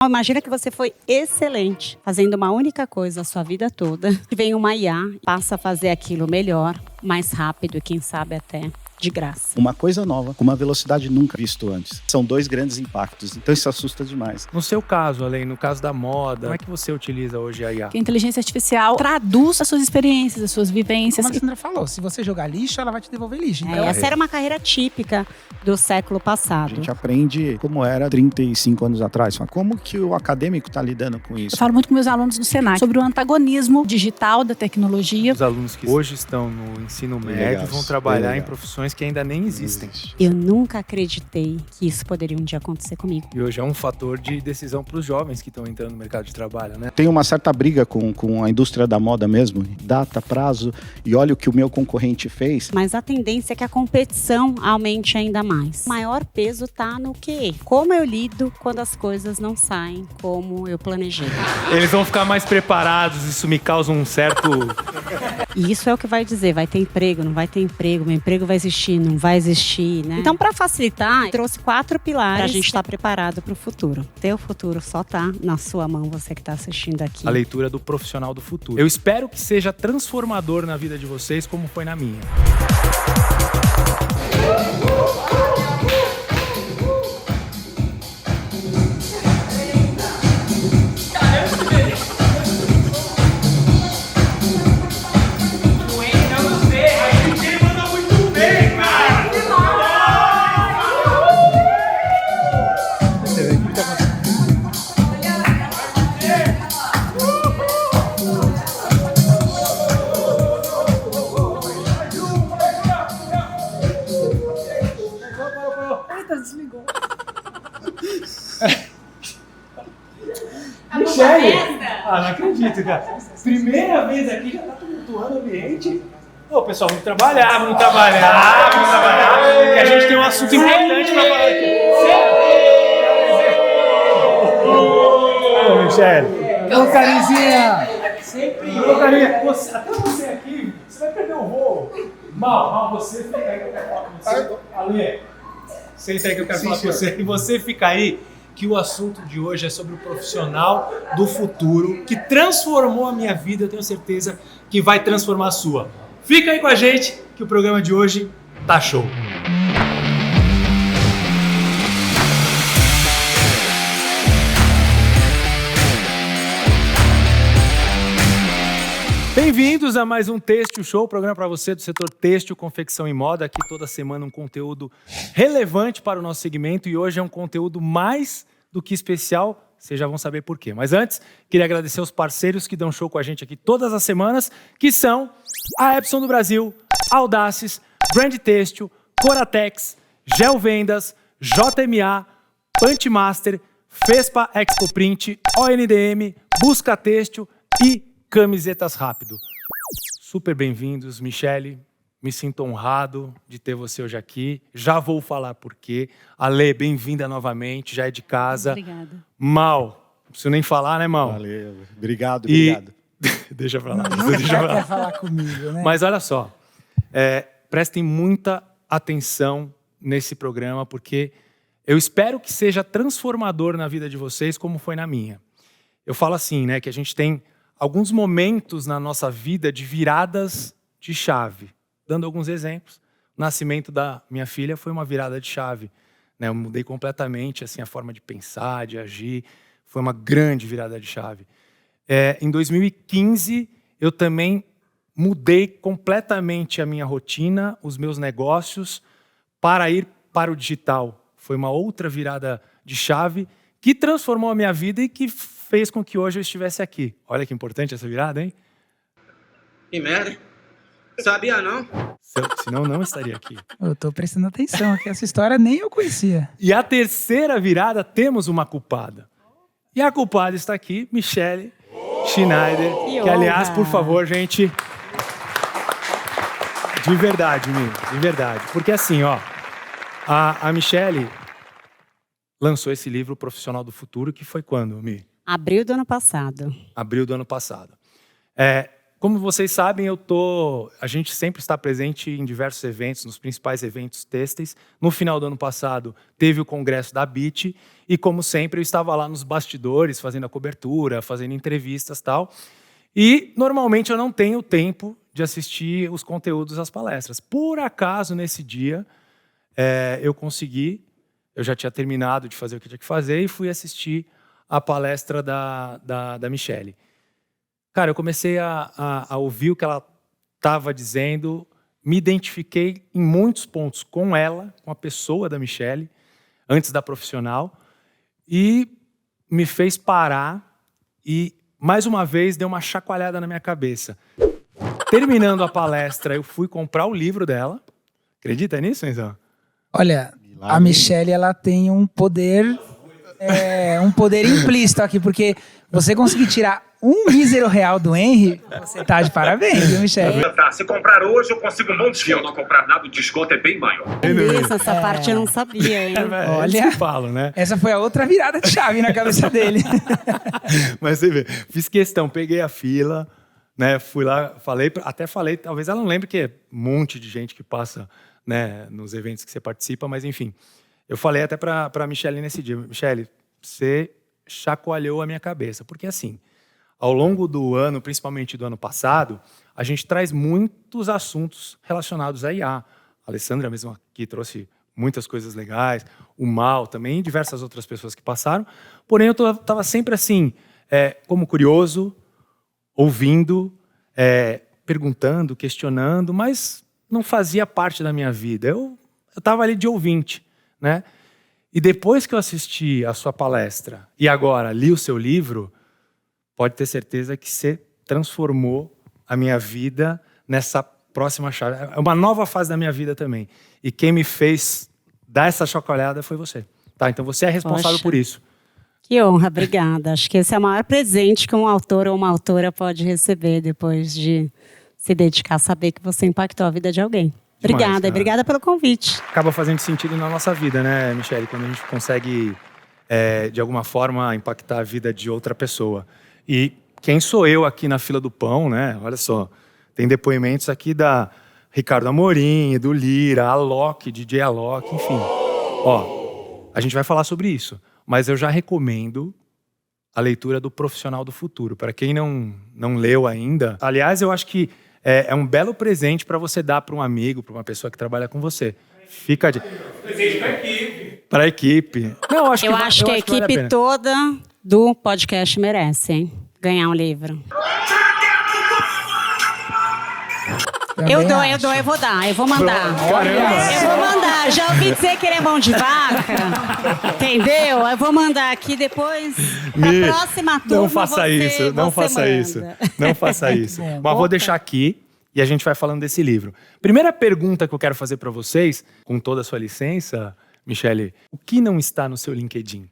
Imagina que você foi excelente, fazendo uma única coisa a sua vida toda. Vem uma IA, passa a fazer aquilo melhor, mais rápido e quem sabe até de graça. Uma coisa nova, com uma velocidade nunca visto antes. São 2 grandes impactos, então isso assusta demais. No seu caso, Além, no caso da moda, como é que você utiliza hoje a IA? A inteligência artificial traduz as suas experiências, as suas vivências. Como a Alessandra falou, se você jogar lixo, ela vai te devolver lixo. Então, Essa era uma carreira típica do século A passado. gente aprende como era 35 anos atrás. Como que o acadêmico está lidando com isso? Eu falo muito com meus alunos do Senac sobre o antagonismo digital da tecnologia. Os alunos que hoje estão no ensino médio vão trabalhar em profissões que ainda nem existem. Eu nunca acreditei que isso poderia um dia acontecer comigo. E hoje é um fator de decisão para os jovens que estão entrando no mercado de trabalho, né? Tem uma certa briga com a indústria da moda mesmo. Data, prazo, e olha o que o meu concorrente fez. Mas a tendência é que a competição aumente ainda mais. O maior peso tá no quê? Como eu lido quando as coisas não saem como eu planejei. Eles vão ficar mais preparados, isso me causa um certo... E isso é o que vai dizer, vai ter emprego, não vai ter emprego, meu emprego vai existir, não vai existir, né? Então, para facilitar, eu trouxe 4 pilares para a gente estar preparado para o futuro. Teu futuro só tá na sua mão, você que está assistindo aqui. A leitura do profissional do futuro. Eu espero que seja transformador na vida de vocês, como foi na minha. Desligou. Michele! Ah, não acredito, cara. Primeira vez aqui, já tá tumultuando o ambiente. Ô, pessoal, vamos trabalhar, vamos trabalhar. Que a gente tem um assunto importante pra falar aqui. Ô, Michele. Ô, Carizinha! Ô, Carinha, até você aqui, você vai perder o voo. Mal, você fica aí que eu quero falar com você. Ale, senta aí que eu quero falar com você. E você fica aí, que o assunto de hoje é sobre o profissional do futuro que transformou a minha vida, eu tenho certeza que vai transformar a sua. Fica aí com a gente, que o programa de hoje tá show. Bem-vindos a mais um Têxtil Show, programa para você do setor têxtil, confecção e moda. Aqui toda semana um conteúdo relevante para o nosso segmento e hoje é um conteúdo mais do que especial, vocês já vão saber por quê. Mas antes, queria agradecer aos parceiros que dão show com a gente aqui todas as semanas, que são a Epson do Brasil, Audaces, Brand Têxtil, Coratex, Gel Vendas, JMA, Punchmaster, Fespa Expo Print, ONDM, Busca Têxtil e Camisetas Rápido. Super bem-vindos, Michele. Me sinto honrado de ter você hoje aqui. Já vou falar por quê. Ale, bem-vinda novamente, já é de casa. Obrigada. Mal, não preciso nem falar, né, Mal? Valeu, obrigado. Deixa pra lá. Quer falar comigo, né? Mas olha só, prestem muita atenção nesse programa, porque eu espero que seja transformador na vida de vocês, como foi na minha. Eu falo assim, né, que a gente tem alguns momentos na nossa vida de viradas de chave. Dando alguns exemplos, o nascimento da minha filha foi uma virada de chave. Né? Eu mudei completamente assim, a forma de pensar, de agir. Foi uma grande virada de chave. Em 2015, eu também mudei completamente a minha rotina, os meus negócios, para ir para o digital. Foi uma outra virada de chave que transformou a minha vida e que fez com que hoje eu estivesse aqui. Olha que importante essa virada, hein? Que merda. Sabia não? Senão não estaria aqui. Eu tô prestando atenção aqui. Essa história nem eu conhecia. E a terceira virada, temos uma culpada. E a culpada está aqui, Michele Schneider. Que aliás, por favor, gente... De verdade, Mi, de verdade. Porque assim, ó, a Michele lançou esse livro, O Profissional do Futuro, que foi quando, Mi? Abril do ano passado. Abril do ano passado. como vocês sabem, a gente sempre está presente em diversos eventos, nos principais eventos têxteis. No final do ano passado, teve o congresso da BIT e, como sempre, eu estava lá nos bastidores, fazendo a cobertura, fazendo entrevistas e tal. E, normalmente, eu não tenho tempo de assistir os conteúdos das palestras. Por acaso, nesse dia, eu já tinha terminado de fazer o que eu tinha que fazer e fui assistir a palestra da Michelle. Cara, eu comecei a ouvir o que ela estava dizendo, me identifiquei em muitos pontos com ela, com a pessoa da Michelle, antes da profissional, e me fez parar e, mais uma vez, deu uma chacoalhada na minha cabeça. Terminando a palestra, eu fui comprar o livro dela. Acredita nisso, Enzão? Olha, a Michelle, ela tem um poder implícito aqui, porque você conseguir tirar um mísero real do Henry, você tá de parabéns, viu, Michelle? Se comprar hoje, eu consigo um bom desconto. Se eu não comprar nada, o desconto é bem maior. Isso, essa parte eu não sabia, hein? Olha, eu falo, né? Essa foi a outra virada de chave na cabeça dele. Mas você vê, fiz questão, peguei a fila, né? Fui lá, falei, talvez ela não lembre que é um monte de gente que passa, né, nos eventos que você participa, mas enfim. Eu falei até para a Michelle nesse dia, Michelle, você chacoalhou a minha cabeça, porque assim, ao longo do ano, principalmente do ano passado, a gente traz muitos assuntos relacionados à IA. A Alessandra mesmo aqui trouxe muitas coisas legais, o Mal também, e diversas outras pessoas que passaram. Porém, eu estava sempre assim, como curioso, ouvindo, perguntando, questionando, mas não fazia parte da minha vida. Eu estava ali de ouvinte, né? E depois que eu assisti a sua palestra e agora li o seu livro, pode ter certeza que você transformou a minha vida nessa próxima chave. É uma nova fase da minha vida também. E quem me fez dar essa chacoalhada foi você. Tá? Então você é responsável por isso. Que honra, obrigada. Acho que esse é o maior presente que um autor ou uma autora pode receber depois de se dedicar a saber que você impactou a vida de alguém. Obrigada, e obrigada pelo convite. Acaba fazendo sentido na nossa vida, né, Michelle? Quando a gente consegue, de alguma forma, impactar a vida de outra pessoa. E quem sou eu aqui na fila do pão, né? Olha só, tem depoimentos aqui da Ricardo Amorim, do Lira, Alok, DJ Alok, enfim. Ó, a gente vai falar sobre isso, mas eu já recomendo a leitura do Profissional do Futuro. Para quem não leu ainda, aliás, eu acho que é um belo presente para você dar para um amigo, para uma pessoa que trabalha com você. Fica de presente para a equipe. Para a equipe. Não, eu acho que a equipe toda do podcast merece, hein? Ganhar um livro. Eu vou mandar. Eu vou mandar. Já ouvi dizer que ele é mão de vaca. Entendeu? Eu vou mandar aqui depois. Pra próxima turma. Não faça isso. Não faça isso. Mas vou deixar aqui e a gente vai falando desse livro. Primeira pergunta que eu quero fazer para vocês, com toda a sua licença, Michelle, o que não está no seu LinkedIn?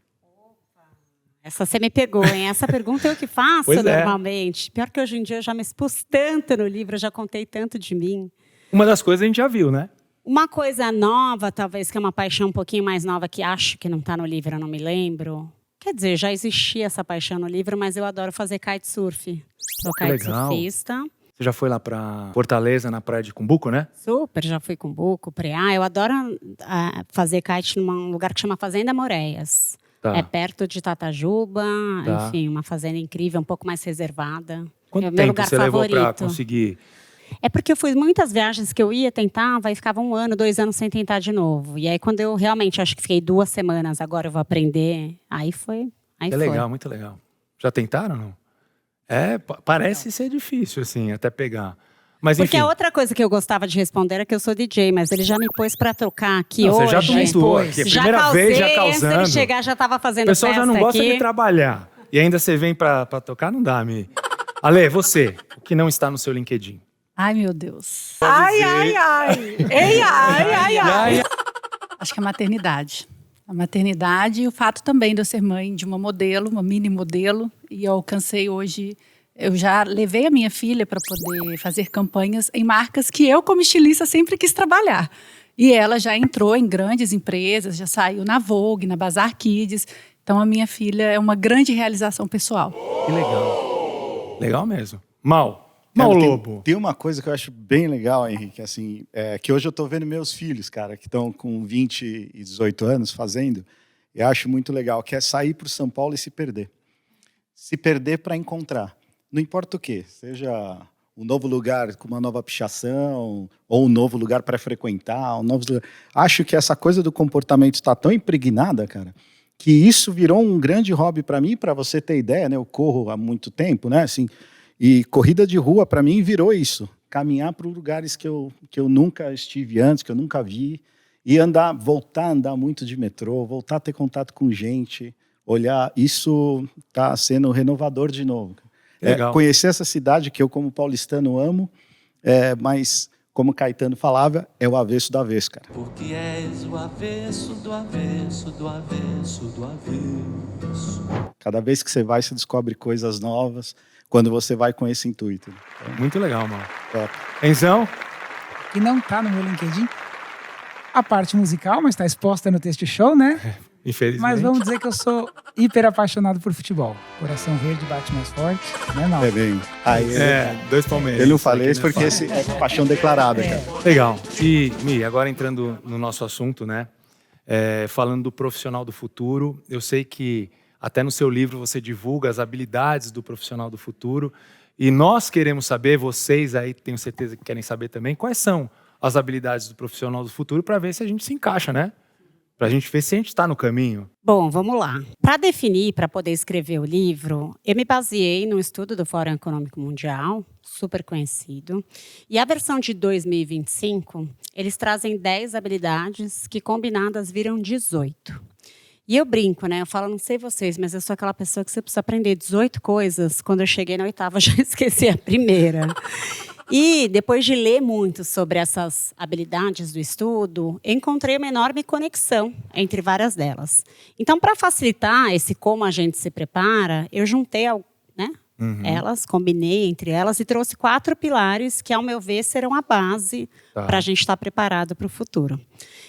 Essa você me pegou, hein? Essa pergunta eu que faço normalmente. Pior que hoje em dia eu já me expus tanto no livro, eu já contei tanto de mim. Uma das coisas a gente já viu, né? Uma coisa nova, talvez, que é uma paixão um pouquinho mais nova, que acho que não está no livro, eu não me lembro. Quer dizer, já existia essa paixão no livro, mas eu adoro fazer kitesurf. Sou kitesurfista. Você já foi lá para Fortaleza, na praia de Cumbuco, né? Super, já fui Cumbuco, Preá. Eu adoro fazer kite num lugar que chama Fazenda Moreias. Tá. É perto de Tatajuba, enfim, uma fazenda incrível, um pouco mais reservada. Quanto tempo você levou para conseguir? É porque eu fui muitas viagens que eu ia, tentava, e ficava 1 ano, 2 anos sem tentar de novo. E aí quando eu realmente, acho que fiquei 2 semanas, agora eu vou aprender, aí foi. Legal, muito legal. Já tentaram ou não? Parece ser difícil, assim, até pegar. Mas, porque enfim. a outra coisa que eu gostava de responder é que eu sou DJ, mas ele já me pôs pra trocar aqui hoje. Você já tumultuou aqui. Primeira vez, já causando. Antes dele chegar, já tava fazendo festa aqui. O pessoal já não gosta de trabalhar. E ainda você vem pra tocar, não dá, Mi. Ale, você, o que não está no seu LinkedIn? Ai, meu Deus. Ai. Ei, ai. Acho que a maternidade. A maternidade e o fato também de eu ser mãe de uma modelo, uma mini modelo. E eu alcancei hoje... Eu já levei a minha filha para poder fazer campanhas em marcas que eu, como estilista, sempre quis trabalhar. E ela já entrou em grandes empresas, já saiu na Vogue, na Bazar Kids. Então, a minha filha é uma grande realização pessoal. Que legal. Legal mesmo. Mal. Mal Lobo. Tem uma coisa que eu acho bem legal, Henrique, assim, que hoje eu estou vendo meus filhos, cara, que estão com 20 e 18 anos fazendo, e acho muito legal, que é sair para o São Paulo e se perder. Se perder para encontrar. Não importa o quê, seja um novo lugar com uma nova pichação, ou um novo lugar para frequentar, Acho que essa coisa do comportamento está tão impregnada, cara, que isso virou um grande hobby para mim. Para você ter ideia, né? Eu corro há muito tempo, né? Assim, e corrida de rua para mim virou isso, caminhar para lugares que eu nunca estive antes, que eu nunca vi, e voltar a andar muito de metrô, voltar a ter contato com gente, olhar, isso está sendo renovador de novo. Conhecer essa cidade que eu, como paulistano, amo, mas, como Caetano falava, é o avesso do avesso, cara. Porque és o avesso do avesso do avesso do avesso. Cada vez que você vai, você descobre coisas novas, quando você vai com esse intuito. Então, muito legal, mano. Enzão? Que não tá no meu LinkedIn, a parte musical, mas está exposta no texto show, né? Infelizmente. Mas vamos dizer que eu sou hiper apaixonado por futebol. Coração verde bate mais forte, né, não? Dois Palmeiras. Eu não falei isso porque esse é paixão declarada, cara. Legal. E, Mi, agora entrando no nosso assunto, né? Falando do profissional do futuro, eu sei que até no seu livro você divulga as habilidades do profissional do futuro. E nós queremos saber, vocês aí tenho certeza que querem saber também, quais são as habilidades do profissional do futuro para ver se a gente se encaixa, né? Para a gente ver se a gente está no caminho. Bom, vamos lá. Para definir, para poder escrever o livro, eu me baseei no estudo do Fórum Econômico Mundial, super conhecido. E a versão de 2025, eles trazem 10 habilidades que combinadas viram 18. E eu brinco, né? Eu falo, não sei vocês, mas eu sou aquela pessoa que você precisa aprender 18 coisas. Quando eu cheguei na 8ª, eu já esqueci a primeira. E depois de ler muito sobre essas habilidades do estudo, encontrei uma enorme conexão entre várias delas. Então, para facilitar esse como a gente se prepara, eu juntei, né, elas, combinei entre elas e trouxe 4 pilares que, ao meu ver, serão a base para a gente estar preparado para o futuro.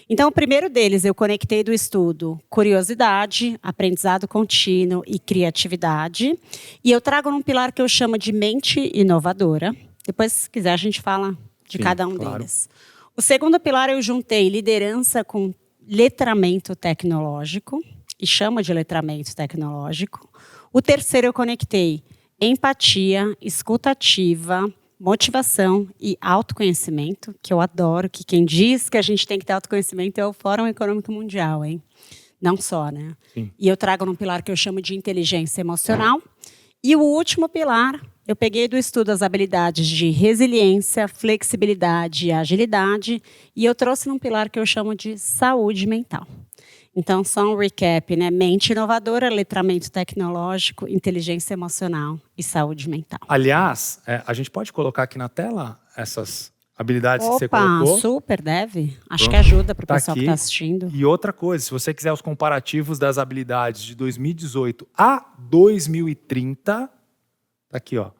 Então, o primeiro deles eu conectei do estudo curiosidade, aprendizado contínuo e criatividade. E eu trago num pilar que eu chamo de mente inovadora. Depois, se quiser, a gente fala de cada um deles. O segundo pilar eu juntei liderança com letramento tecnológico, e chamo de letramento tecnológico. O terceiro eu conectei empatia, escuta ativa, motivação e autoconhecimento, que eu adoro, que quem diz que a gente tem que ter autoconhecimento é o Fórum Econômico Mundial, hein? Não só, né? Sim. E eu trago num pilar que eu chamo de inteligência emocional. E o último pilar, eu peguei do estudo as habilidades de resiliência, flexibilidade e agilidade, e eu trouxe num pilar que eu chamo de saúde mental. Então, só um recap, né? Mente inovadora, letramento tecnológico, inteligência emocional e saúde mental. Aliás, a gente pode colocar aqui na tela essas habilidades que você colocou? Super, deve. Acho que ajuda para o pessoal que está assistindo. E outra coisa, se você quiser os comparativos das habilidades de 2018 a 2030, tá aqui, ó.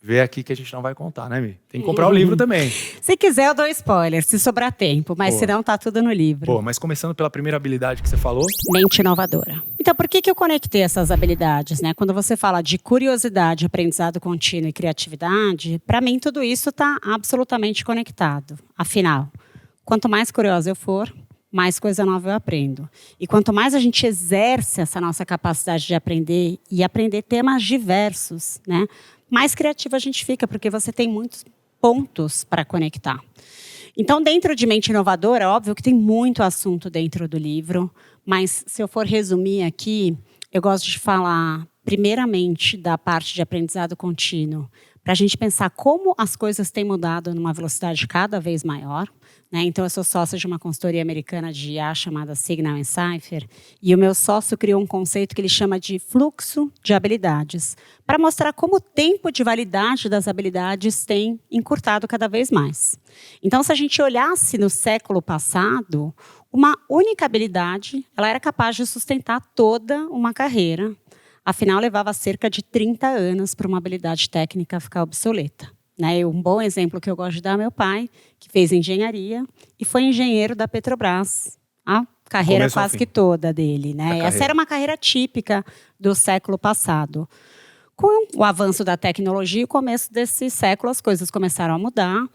Vê aqui que a gente não vai contar, né, Mi? Tem que comprar o livro também. Se quiser, eu dou spoiler, se sobrar tempo. Mas se não, tá tudo no livro. Mas começando pela primeira habilidade que você falou. Mente inovadora. Então, por que eu conectei essas habilidades, né? Quando você fala de curiosidade, aprendizado contínuo e criatividade, para mim tudo isso está absolutamente conectado. Afinal, quanto mais curiosa eu for, mais coisa nova eu aprendo. E quanto mais a gente exerce essa nossa capacidade de aprender e aprender temas diversos, né? Mais criativa a gente fica, porque você tem muitos pontos para conectar. Então, dentro de Mente Inovadora, óbvio que tem muito assunto dentro do livro, mas se eu for resumir aqui, eu gosto de falar, primeiramente, da parte de aprendizado contínuo, para a gente pensar como as coisas têm mudado numa velocidade cada vez maior. Né? Então, eu sou sócia de uma consultoria americana de IA chamada Signal & Cypher, e o meu sócio criou um conceito que ele chama de fluxo de habilidades, para mostrar como o tempo de validade das habilidades tem encurtado cada vez mais. Então, se a gente olhasse no século passado, uma única habilidade ela era capaz de sustentar toda uma carreira. Afinal, levava cerca de 30 anos para uma habilidade técnica ficar obsoleta. Né? Um bom exemplo que eu gosto de dar é meu pai, que fez engenharia e foi engenheiro da Petrobras. A carreira quase que toda dele. Né? Essa era uma carreira típica do século passado. Com o avanço da tecnologia e o começo desse século, as coisas começaram a mudar,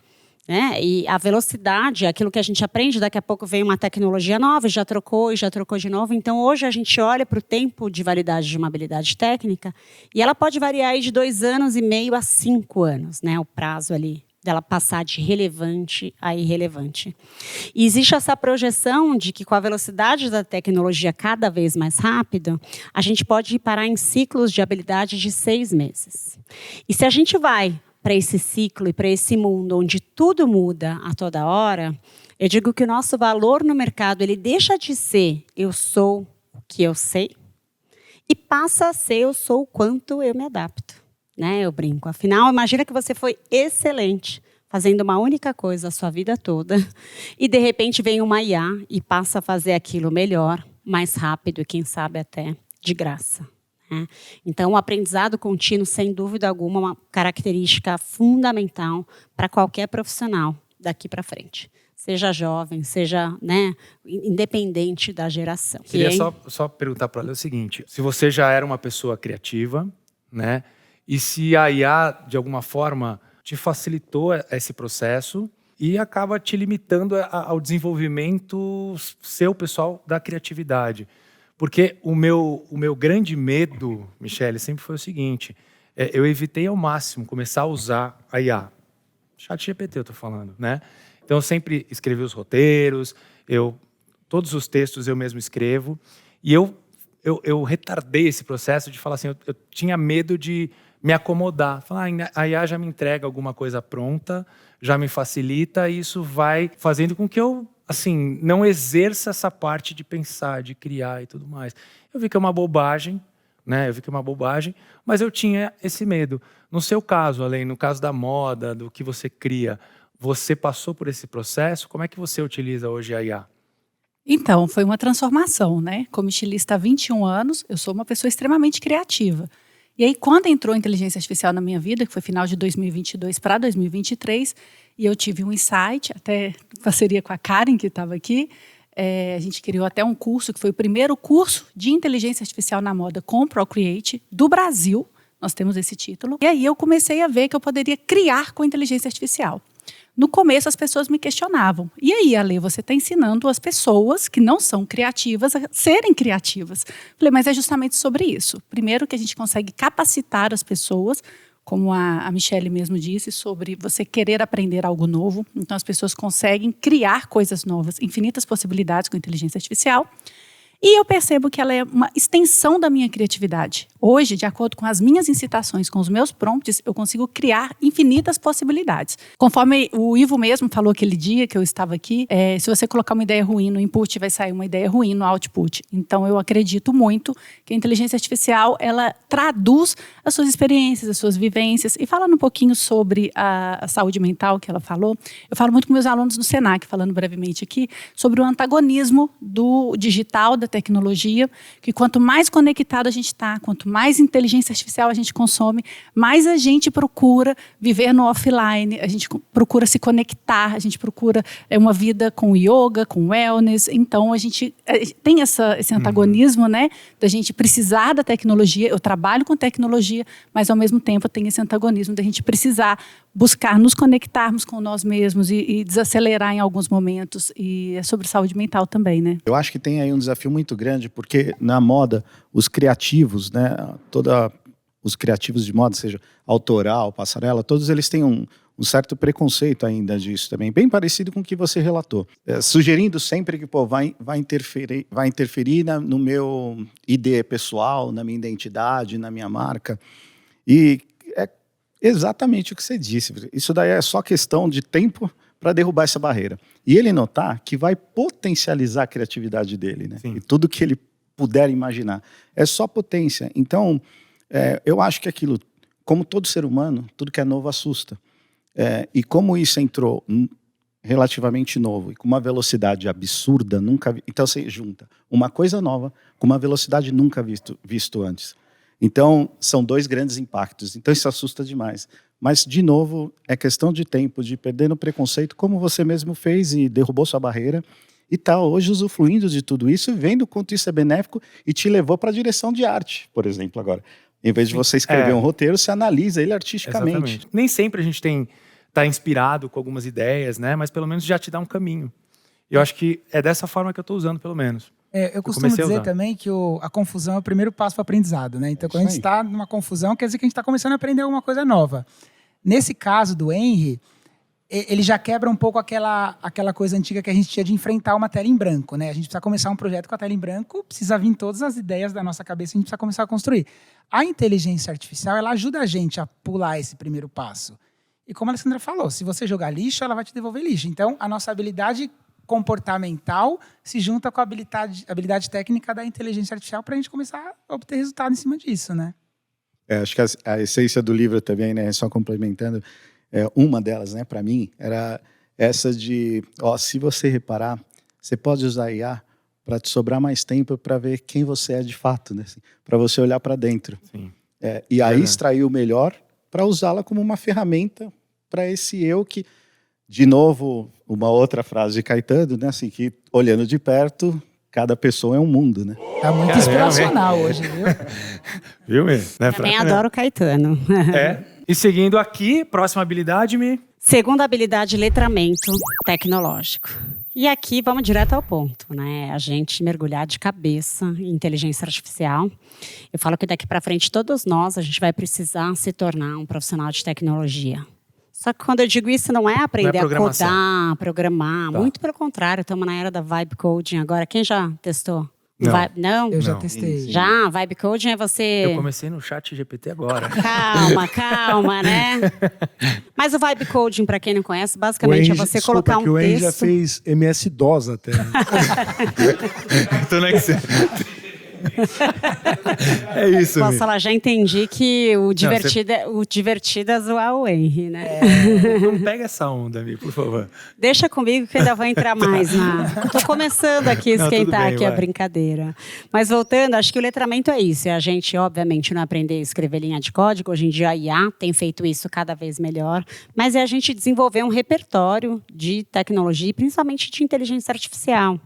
né? E a velocidade, aquilo que a gente aprende, daqui a pouco vem uma tecnologia nova, e já trocou de novo. Então, hoje a gente olha para o tempo de validade de uma habilidade técnica e ela pode variar aí de 2 anos e meio a 5 anos, né? O prazo ali dela passar de relevante a irrelevante. E existe essa projeção de que com a velocidade da tecnologia cada vez mais rápido, a gente pode parar em ciclos de habilidade de 6 meses. E se a gente vai para esse ciclo e para esse mundo onde tudo muda a toda hora, eu digo que o nosso valor no mercado ele deixa de ser eu sou o que eu sei e passa a ser eu sou o quanto eu me adapto. Né, eu brinco. Afinal, imagina que você foi excelente fazendo uma única coisa a sua vida toda e, de repente, vem uma IA e passa a fazer aquilo melhor, mais rápido e, quem sabe, até de graça. Né? Então, o aprendizado contínuo, sem dúvida alguma, é uma característica fundamental para qualquer profissional daqui para frente. Seja jovem, seja, né, independente da geração. Queria só perguntar para ela o seguinte, se você já era uma pessoa criativa, né? E se a IA, de alguma forma, te facilitou esse processo e acaba te limitando ao desenvolvimento seu, pessoal, da criatividade. Porque o meu grande medo, Michele, sempre foi o seguinte, eu evitei ao máximo começar a usar a IA. ChatGPT eu estou falando, né? Então eu sempre escrevi os roteiros, todos os textos eu mesmo escrevo, e eu retardei esse processo de falar assim, eu tinha medo de me acomodar. Falar, a IA já me entrega alguma coisa pronta, já me facilita, e isso vai fazendo com que eu, assim, não exerça essa parte de pensar, de criar e tudo mais. Eu vi que é uma bobagem, né? Mas eu tinha esse medo. No seu caso, além no caso da moda, do que você cria, você passou por esse processo? Como é que você utiliza hoje a IA? Então, foi uma transformação, né? Como estilista há 21 anos, eu sou uma pessoa extremamente criativa. E aí, quando entrou a inteligência artificial na minha vida, que foi final de 2022 para 2023, e eu tive um insight, até em parceria com a Karen, que estava aqui, a gente criou até um curso, que foi o primeiro curso de inteligência artificial na moda com Procreate do Brasil. Nós temos esse título. E aí eu comecei a ver que eu poderia criar com inteligência artificial. No começo, as pessoas me questionavam. E aí, Ale, você está ensinando as pessoas que não são criativas a serem criativas. Falei, mas é justamente sobre isso. Primeiro que a gente consegue capacitar as pessoas, como a Michele mesmo disse, sobre você querer aprender algo novo. Então, as pessoas conseguem criar coisas novas, infinitas possibilidades com inteligência artificial. E eu percebo que ela é uma extensão da minha criatividade. Hoje, de acordo com as minhas incitações, com os meus prompts, eu consigo criar infinitas possibilidades. Conforme o Ivo mesmo falou aquele dia que eu estava aqui, se você colocar uma ideia ruim no input, vai sair uma ideia ruim no output. Então, eu acredito muito que a inteligência artificial, ela traduz as suas experiências, as suas vivências. E falando um pouquinho sobre a saúde mental que ela falou, eu falo muito com meus alunos no Senac, falando brevemente aqui, sobre o antagonismo do digital, da tecnologia, que quanto mais conectado a gente está, quanto mais inteligência artificial a gente consome, mais a gente procura viver no offline, a gente procura se conectar, a gente procura uma vida com yoga, com wellness. Então, a gente tem esse antagonismo, né, da gente precisar da tecnologia. Eu trabalho com tecnologia, mas, ao mesmo tempo, tem esse antagonismo da gente precisar buscar nos conectarmos com nós mesmos e desacelerar em alguns momentos. E é sobre saúde mental também, né? Eu acho que tem aí um desafio muito grande, porque na moda, os criativos, né, os criativos de moda, seja autoral, passarela, todos eles têm um certo preconceito ainda disso também, bem parecido com o que você relatou. Sugerindo sempre que vai interferir no meu ID pessoal, na minha identidade, na minha marca. E é exatamente o que você disse. Isso daí é só questão de tempo para derrubar essa barreira. E ele notar que vai potencializar a criatividade dele, né? E tudo que ele puder imaginar. É só potência. Então, eu acho que aquilo, como todo ser humano, tudo que é novo assusta. E como isso entrou relativamente novo e com uma velocidade absurda, nunca vi. Então você junta uma coisa nova com uma velocidade nunca visto antes. Então são dois grandes impactos. Então isso assusta demais. Mas, de novo, é questão de tempo, de perder no preconceito, como você mesmo fez e derrubou sua barreira. E está hoje usufruindo de tudo isso, vendo o quanto isso é benéfico e te levou para a direção de arte, por exemplo, agora. Em vez de você escrever um roteiro, você analisa ele artisticamente. Exatamente. Nem sempre a gente tá inspirado com algumas ideias, né? Mas pelo menos já te dá um caminho. E eu acho que é dessa forma que eu estou usando, pelo menos. Eu costumo dizer também que a confusão é o primeiro passo para o aprendizado, né? Então, quando a gente está numa confusão, quer dizer que a gente está começando a aprender alguma coisa nova. Nesse caso do Henry, ele já quebra um pouco aquela coisa antiga que a gente tinha de enfrentar uma tela em branco, né? A gente precisa começar um projeto com a tela em branco, precisa vir todas as ideias da nossa cabeça, a gente precisa começar a construir. A inteligência artificial, ela ajuda a gente a pular esse primeiro passo. E como a Alessandra falou, se você jogar lixo, ela vai te devolver lixo. Então, a nossa habilidade comportamental se junta com a habilidade técnica da inteligência artificial para a gente começar a obter resultado em cima disso, né? Acho que a essência do livro também, né, só complementando, uma delas, né, para mim, era essa de, se você reparar, você pode usar IA para te sobrar mais tempo para ver quem você é de fato, né, assim, para você olhar para dentro. Sim. E aí extrair o melhor para usá-la como uma ferramenta para esse eu que, de novo, uma outra frase de Caetano, né, assim, que olhando de perto, cada pessoa é um mundo, né? Tá muito inspiracional hoje, viu? Viu mesmo? Né, Também adoro Caetano. E seguindo aqui, próxima habilidade, Segunda habilidade, letramento tecnológico. E aqui vamos direto ao ponto, né? A gente mergulhar de cabeça em inteligência artificial. Eu falo que daqui para frente todos nós, a gente vai precisar se tornar um profissional de tecnologia. Só que quando eu digo isso, não é aprender a codar, programar. Tá. Muito pelo contrário, estamos na era da vibe coding agora. Quem já testou? Não? Eu já testei. Já? Vibe coding é você... Eu comecei no chat GPT agora. Calma, né? Mas o vibe coding, para quem não conhece, basicamente é você colocar um texto... O Henry já fez MS-DOS até. Então não é que você... É isso. Posso falar, já entendi que o divertido é zoar o Henry, né? Não pega essa onda, Mi, por favor. Deixa comigo que ainda vou entrar mais Tô começando aqui a esquentar a brincadeira. Mas voltando, acho que o letramento é isso. É a gente, obviamente, não aprender a escrever linha de código. Hoje em dia a IA tem feito isso cada vez melhor. Mas é a gente desenvolver um repertório de tecnologia, principalmente de inteligência artificial.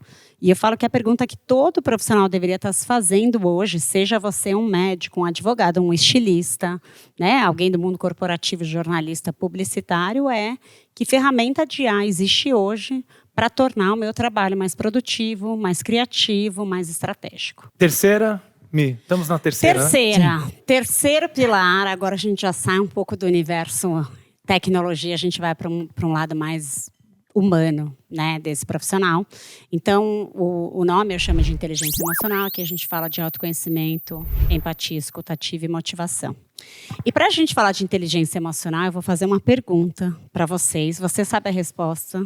E eu falo que a pergunta que todo profissional deveria estar se fazendo hoje, seja você um médico, um advogado, um estilista, né, alguém do mundo corporativo, jornalista, publicitário, é que ferramenta de IA existe hoje para tornar o meu trabalho mais produtivo, mais criativo, mais estratégico. Terceira, Mi, estamos na terceira. Terceiro pilar, agora a gente já sai um pouco do universo tecnologia, a gente vai para um lado mais humano, né, desse profissional. Então, o nome eu chamo de inteligência emocional, que a gente fala de autoconhecimento, empatia, escutativa e motivação. E para a gente falar de inteligência emocional, eu vou fazer uma pergunta para vocês. Você sabe a resposta?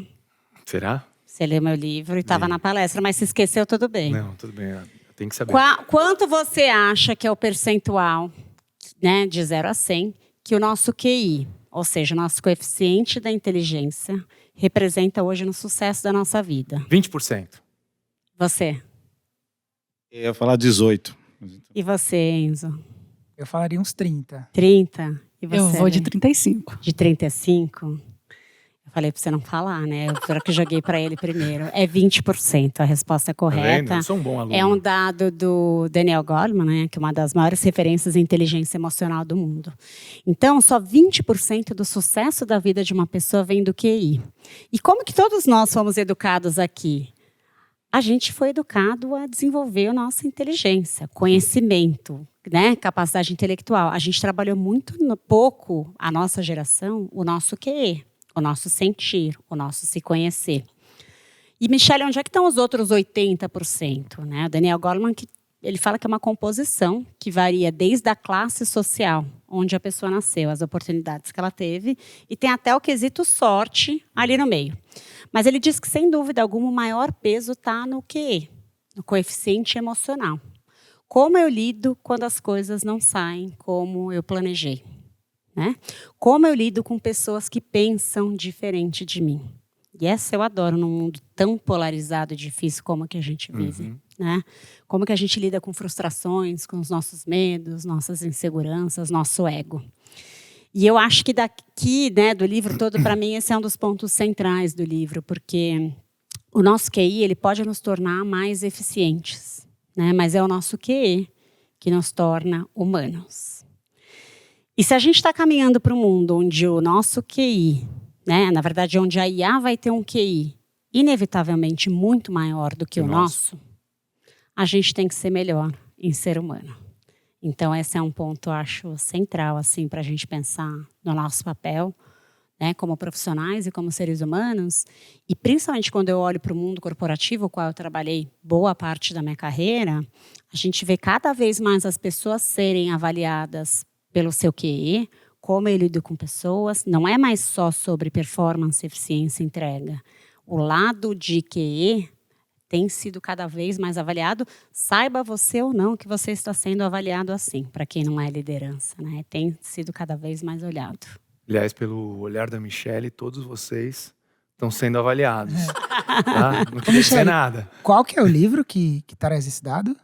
Será? Você leu meu livro e estava na palestra, mas se esqueceu, tudo bem. Não, tudo bem, eu tenho que saber. Quanto você acha que é o percentual, né, de 0 a 100, que o nosso QI, ou seja, o nosso coeficiente da inteligência, representa hoje no sucesso da nossa vida? 20%. Você? Eu ia falar 18%. E você, Enzo? Eu falaria uns 30%. 30%? E você, eu vou de 35%. De 35%? Eu falei para você não falar, né? Eu que joguei para ele primeiro. É 20%, a resposta correta. Eu sou um bom aluno. É um dado do Daniel Goleman, né? Que é uma das maiores referências em inteligência emocional do mundo. Então, só 20% do sucesso da vida de uma pessoa vem do QI. E como que todos nós fomos educados aqui? A gente foi educado a desenvolver a nossa inteligência, conhecimento, né? Capacidade intelectual. A gente trabalhou muito pouco, a nossa geração, o nosso QE. O nosso sentir, o nosso se conhecer. E, Michele, onde é que estão os outros 80%? Né? O Daniel Goleman, ele fala que é uma composição que varia desde a classe social, onde a pessoa nasceu, as oportunidades que ela teve, e tem até o quesito sorte ali no meio. Mas ele diz que, sem dúvida alguma, o maior peso está no QE, no coeficiente emocional. Como eu lido quando as coisas não saem como eu planejei? Né? Como eu lido com pessoas que pensam diferente de mim? E essa eu adoro num mundo tão polarizado e difícil como que a gente vive. Né? Como que a gente lida com frustrações, com os nossos medos, nossas inseguranças, nosso ego. E eu acho que daqui, né, do livro todo, para mim, esse é um dos pontos centrais do livro, porque o nosso QI ele pode nos tornar mais eficientes, né? Mas é o nosso QE que nos torna humanos. E se a gente está caminhando para um mundo onde o nosso QI, né, na verdade, onde a IA vai ter um QI inevitavelmente muito maior do que o nosso, a gente tem que ser melhor em ser humano. Então, esse é um ponto, acho, central assim, para a gente pensar no nosso papel, né, como profissionais e como seres humanos. E principalmente quando eu olho para o mundo corporativo, o qual eu trabalhei boa parte da minha carreira, a gente vê cada vez mais as pessoas serem avaliadas pelo seu QE, como eu lido com pessoas. Não é mais só sobre performance, eficiência e entrega. O lado de QE tem sido cada vez mais avaliado, saiba você ou não que você está sendo avaliado assim, para quem não é liderança, né? Tem sido cada vez mais olhado. Aliás, pelo olhar da Michelle, todos vocês estão sendo avaliados. Tá? Não queria dizer nada. Qual que é o livro que traz esse dado?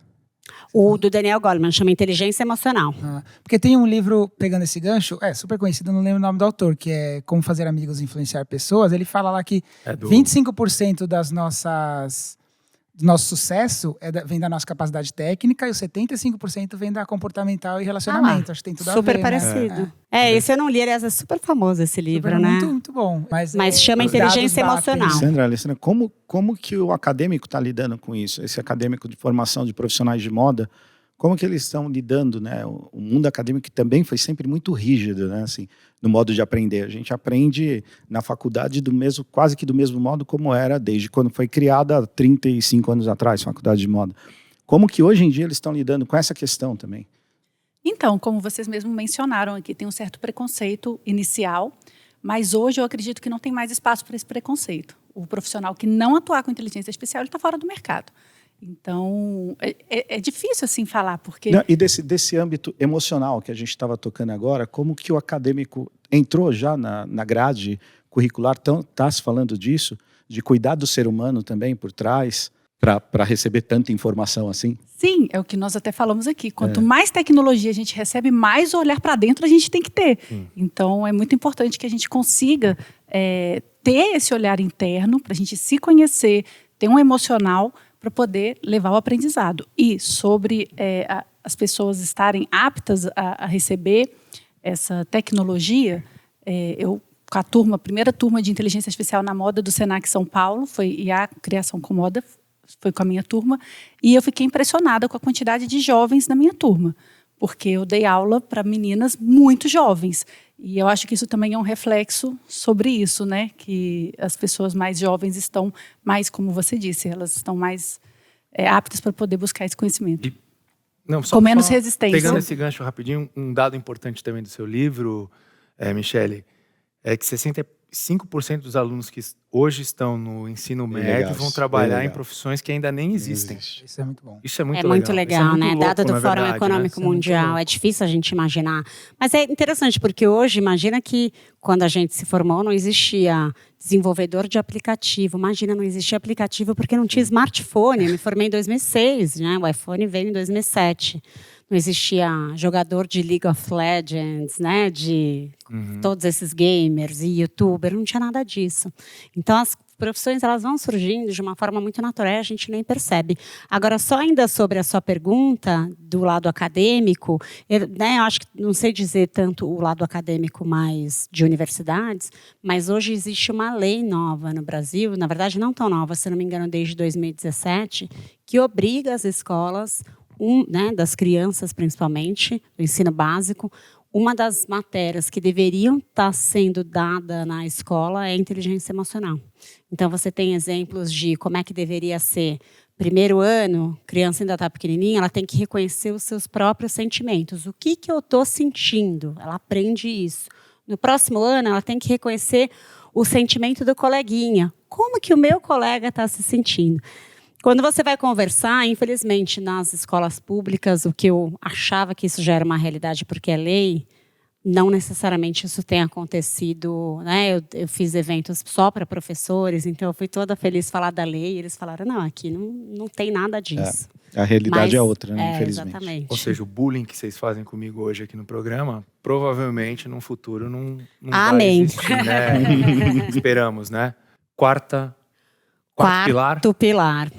O do Daniel Goleman, chama Inteligência Emocional. Porque tem um livro, pegando esse gancho, super conhecido, não lembro o nome do autor, que é Como Fazer Amigos e Influenciar Pessoas. Ele fala lá que 25% do nosso sucesso vem da nossa capacidade técnica e os 75% vem da comportamental e relacionamento. Acho que tem tudo a ver. Super parecido. Esse eu não li, aliás, é super famoso esse livro, né? Muito, muito bom. Mas chama Inteligência Emocional. Alessandra, como que o acadêmico está lidando com isso? Esse acadêmico de formação de profissionais de moda, como que eles estão lidando, né? O mundo acadêmico que também foi sempre muito rígido, né? Assim, no modo de aprender. A gente aprende na faculdade quase que do mesmo modo como era desde quando foi criada há 35 anos atrás, faculdade de moda. Como que hoje em dia eles estão lidando com essa questão também? Então, como vocês mesmos mencionaram aqui, tem um certo preconceito inicial, mas hoje eu acredito que não tem mais espaço para esse preconceito. O profissional que não atuar com inteligência artificial, ele está fora do mercado. Então, é difícil assim falar, porque... Não, e desse âmbito emocional que a gente estava tocando agora, como que o acadêmico entrou já na grade curricular, está se falando disso, de cuidar do ser humano também por trás, para receber tanta informação assim? Sim, é o que nós até falamos aqui. Quanto mais tecnologia a gente recebe, mais olhar para dentro a gente tem que ter. Então, é muito importante que a gente consiga ter esse olhar interno, para a gente se conhecer, ter um emocional, para poder levar o aprendizado. E sobre as pessoas estarem aptas a receber essa tecnologia, eu, com a primeira turma de inteligência artificial na moda do Senac São Paulo, foi IA Criação com Moda, foi com a minha turma, e eu fiquei impressionada com a quantidade de jovens na minha turma, porque eu dei aula para meninas muito jovens. E eu acho que isso também é um reflexo sobre isso, né? Que as pessoas mais jovens estão mais, como você disse, elas estão mais aptas para poder buscar esse conhecimento. Com menos resistência. Pegando esse gancho rapidinho, um dado importante também do seu livro, Michelle, é que 65% dos alunos que hoje estão no ensino médio vão trabalhar em profissões que ainda nem existem. Isso é muito bom. Isso é muito legal. Muito legal, né? Louco, dado do Fórum verdade, Econômico né? Mundial. É difícil a gente imaginar. Mas é interessante, porque hoje, imagina que quando a gente se formou, não existia desenvolvedor de aplicativo. Imagina, não existia aplicativo porque não tinha smartphone. Eu me formei em 2006, né? O iPhone veio em 2007. Não existia jogador de League of Legends, né? De todos esses gamers e youtuber, não tinha nada disso. Então, as profissões elas vão surgindo de uma forma muito natural, a gente nem percebe. Agora, só ainda sobre a sua pergunta do lado acadêmico, eu acho que não sei dizer tanto o lado acadêmico mais de universidades, mas hoje existe uma lei nova no Brasil, na verdade não tão nova, se não me engano, desde 2017, que obriga as escolas, das crianças principalmente, do ensino básico, uma das matérias que deveriam estar sendo dada na escola é inteligência emocional. Então, você tem exemplos de como é que deveria ser. Primeiro ano, criança ainda está pequenininha, ela tem que reconhecer os seus próprios sentimentos. O que eu estou sentindo? Ela aprende isso. No próximo ano, ela tem que reconhecer o sentimento do coleguinha. Como que o meu colega está se sentindo? Quando você vai conversar, infelizmente, nas escolas públicas, o que eu achava que isso já era uma realidade porque é lei, não necessariamente isso tem acontecido, né? Eu fiz eventos só para professores, então eu fui toda feliz falar da lei, e eles falaram, não, aqui não tem nada disso. A realidade é outra, né? Infelizmente. Exatamente. Ou seja, o bullying que vocês fazem comigo hoje aqui no programa, provavelmente, no futuro, não vai existir, né? Esperamos, né? Quarto pilar.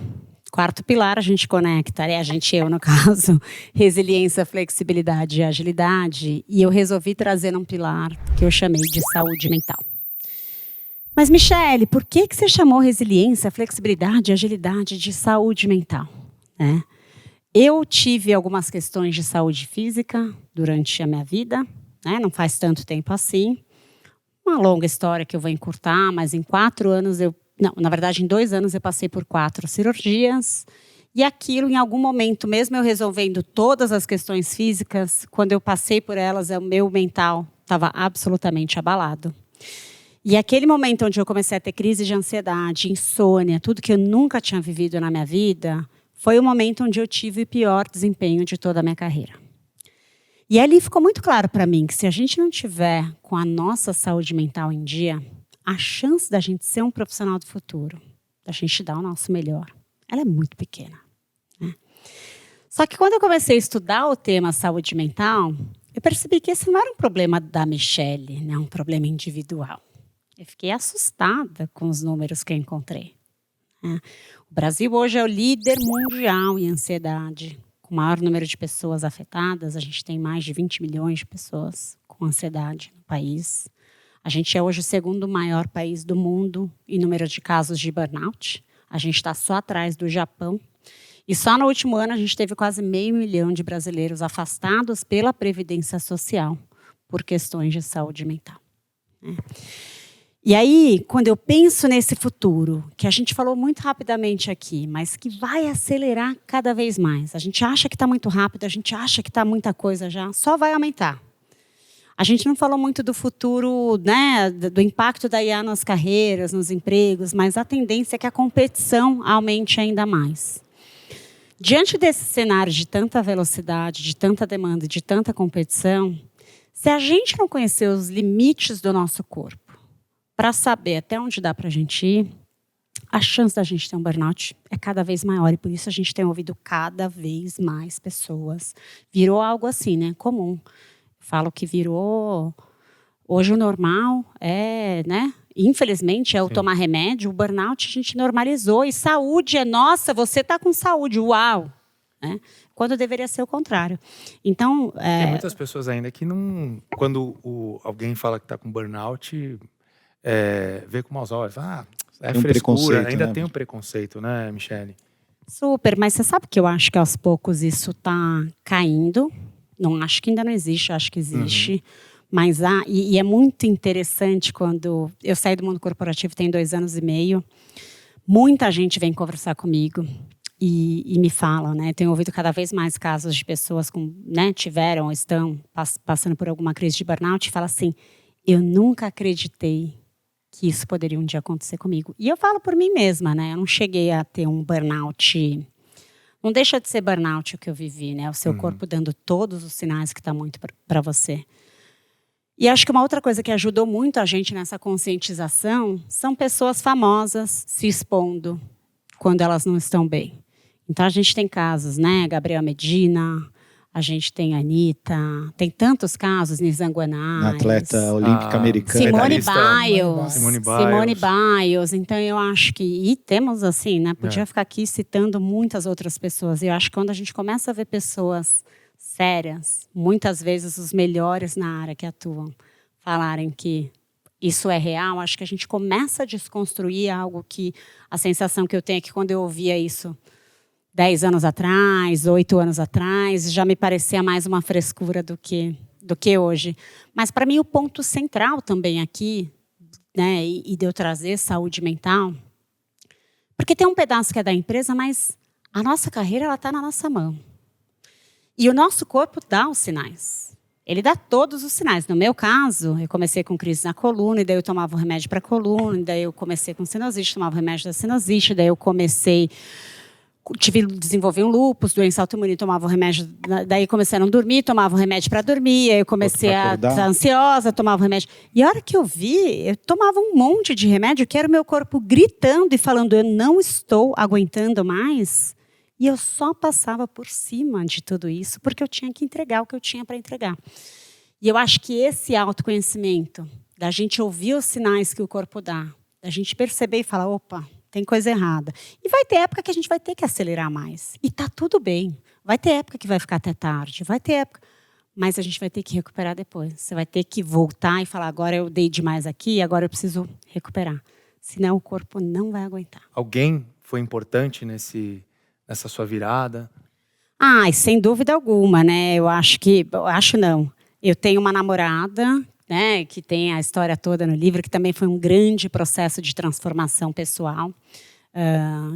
Quarto pilar, a gente conecta, eu no caso, resiliência, flexibilidade e agilidade. E eu resolvi trazer um pilar que eu chamei de saúde mental. Mas, Michele, por que você chamou resiliência, flexibilidade e agilidade de saúde mental? Eu tive algumas questões de saúde física durante a minha vida, não faz tanto tempo assim. Uma longa história que eu vou encurtar, mas em 4 anos em 2 anos eu passei por 4 cirurgias. E aquilo, em algum momento, mesmo eu resolvendo todas as questões físicas, quando eu passei por elas, o meu mental estava absolutamente abalado. E aquele momento onde eu comecei a ter crise de ansiedade, insônia, tudo que eu nunca tinha vivido na minha vida, foi o momento onde eu tive o pior desempenho de toda a minha carreira. E ali ficou muito claro para mim que se a gente não tiver com a nossa saúde mental em dia, a chance da gente ser um profissional do futuro, da gente dar o nosso melhor, ela é muito pequena. Só que quando eu comecei a estudar o tema saúde mental, eu percebi que esse não era um problema da Michele, um problema individual. Eu fiquei assustada com os números que eu encontrei. O Brasil hoje é o líder mundial em ansiedade. Com o maior número de pessoas afetadas, a gente tem mais de 20 milhões de pessoas com ansiedade no país. A gente é hoje o 2º maior país do mundo em número de casos de burnout. A gente está só atrás do Japão. E só no último ano a gente teve quase 500 mil de brasileiros afastados pela Previdência Social por questões de saúde mental. E aí, quando eu penso nesse futuro, que a gente falou muito rapidamente aqui, mas que vai acelerar cada vez mais. A gente acha que está muito rápido, a gente acha que está muita coisa já, só vai aumentar. A gente não falou muito do futuro, do impacto da IA nas carreiras, nos empregos, mas a tendência é que a competição aumente ainda mais. Diante desse cenário de tanta velocidade, de tanta demanda, de tanta competição, se a gente não conhecer os limites do nosso corpo, para saber até onde dá para a gente ir, a chance da gente ter um burnout é cada vez maior. E por isso a gente tem ouvido cada vez mais pessoas. Virou algo assim, comum. Falo que virou... Hoje o normal infelizmente, é o tomar remédio. O burnout a gente normalizou. E saúde é, nossa, você está com saúde, uau! Quando deveria ser o contrário. Então... Tem muitas pessoas ainda que não... Quando alguém fala que está com burnout, vê com maus olhos. É frescura. Ainda tem um preconceito, né, Michele? Super, mas você sabe que eu acho que aos poucos isso está caindo. Não acho que ainda não existe, acho que existe. Mas e é muito interessante quando eu saí do mundo corporativo tem 2 anos e meio. Muita gente vem conversar comigo e me fala, tenho ouvido cada vez mais casos de pessoas com, tiveram ou estão passando por alguma crise de burnout e fala assim, eu nunca acreditei que isso poderia um dia acontecer comigo. E eu falo por mim mesma, eu não cheguei a ter um burnout. Não deixa de ser burnout o que eu vivi, o seu corpo dando todos os sinais que está muito para você. E acho que uma outra coisa que ajudou muito a gente nessa conscientização são pessoas famosas se expondo quando elas não estão bem. Então a gente tem casos, Gabriel Medina, a gente tem a Anitta, tem tantos casos, Nizam Guanais. Atleta olímpica americana. Simone Biles. Então eu acho que... E temos assim, Podia ficar aqui citando muitas outras pessoas. E eu acho que quando a gente começa a ver pessoas sérias, muitas vezes os melhores na área que atuam, falarem que isso é real, acho que a gente começa a desconstruir algo que... A sensação que eu tenho é que quando eu ouvia isso 10 anos atrás, 8 anos atrás, já me parecia mais uma frescura do que hoje. Mas, para mim, o ponto central também aqui, e de eu trazer saúde mental, porque tem um pedaço que é da empresa, mas a nossa carreira ela está na nossa mão. E o nosso corpo dá os sinais. Ele dá todos os sinais. No meu caso, eu comecei com crise na coluna, e daí eu tomava um remédio para a coluna, e daí eu comecei com sinusite, tomava remédio da sinusite, daí eu desenvolvi um lúpus, doença autoimune, tomava um remédio, daí comecei a não dormir, tomava um remédio para dormir, aí eu comecei a estar ansiosa, tomava um remédio. E a hora que eu vi, eu tomava um monte de remédio, que era o meu corpo gritando e falando, eu não estou aguentando mais, e eu só passava por cima de tudo isso, porque eu tinha que entregar o que eu tinha para entregar. E eu acho que esse autoconhecimento, da gente ouvir os sinais que o corpo dá, da gente perceber e falar, opa, tem coisa errada. E vai ter época que a gente vai ter que acelerar mais. E tá tudo bem. Vai ter época que vai ficar até tarde, vai ter época... Mas a gente vai ter que recuperar depois. Você vai ter que voltar e falar, agora eu dei demais aqui, agora eu preciso recuperar. Senão o corpo não vai aguentar. Alguém foi importante nessa sua virada? Sem dúvida alguma, né? Eu acho não. Eu tenho uma namorada, né, que tem a história toda no livro, que também foi um grande processo de transformação pessoal.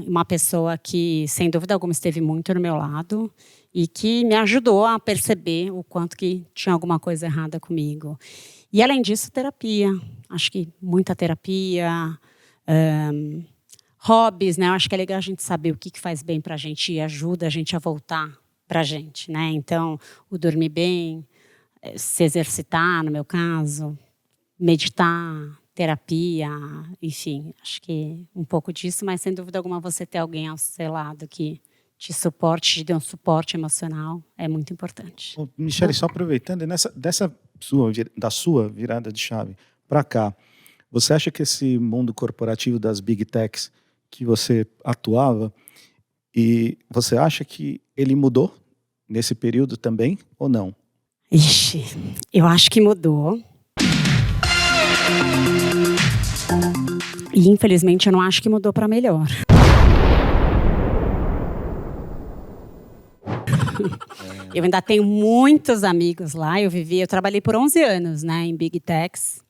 Uma pessoa que, sem dúvida alguma, esteve muito no meu lado e que me ajudou a perceber o quanto que tinha alguma coisa errada comigo. E, além disso, terapia. Acho que muita terapia, hobbies, né? Eu acho que é legal a gente saber o que faz bem para a gente e ajuda a gente a voltar para a gente, né? Então, o dormir bem, se exercitar, no meu caso, meditar, terapia, enfim, acho que um pouco disso, mas sem dúvida alguma você ter alguém ao seu lado que te suporte, te dê um suporte emocional, é muito importante. Michele, só aproveitando, da sua virada de chave para cá, você acha que esse mundo corporativo das Big Techs que você atuava, e você acha que ele mudou nesse período também ou não? Ixi, eu acho que mudou. E infelizmente eu não acho que mudou para melhor. Eu ainda tenho muitos amigos lá. Eu trabalhei por 11 anos, né, em Big Techs.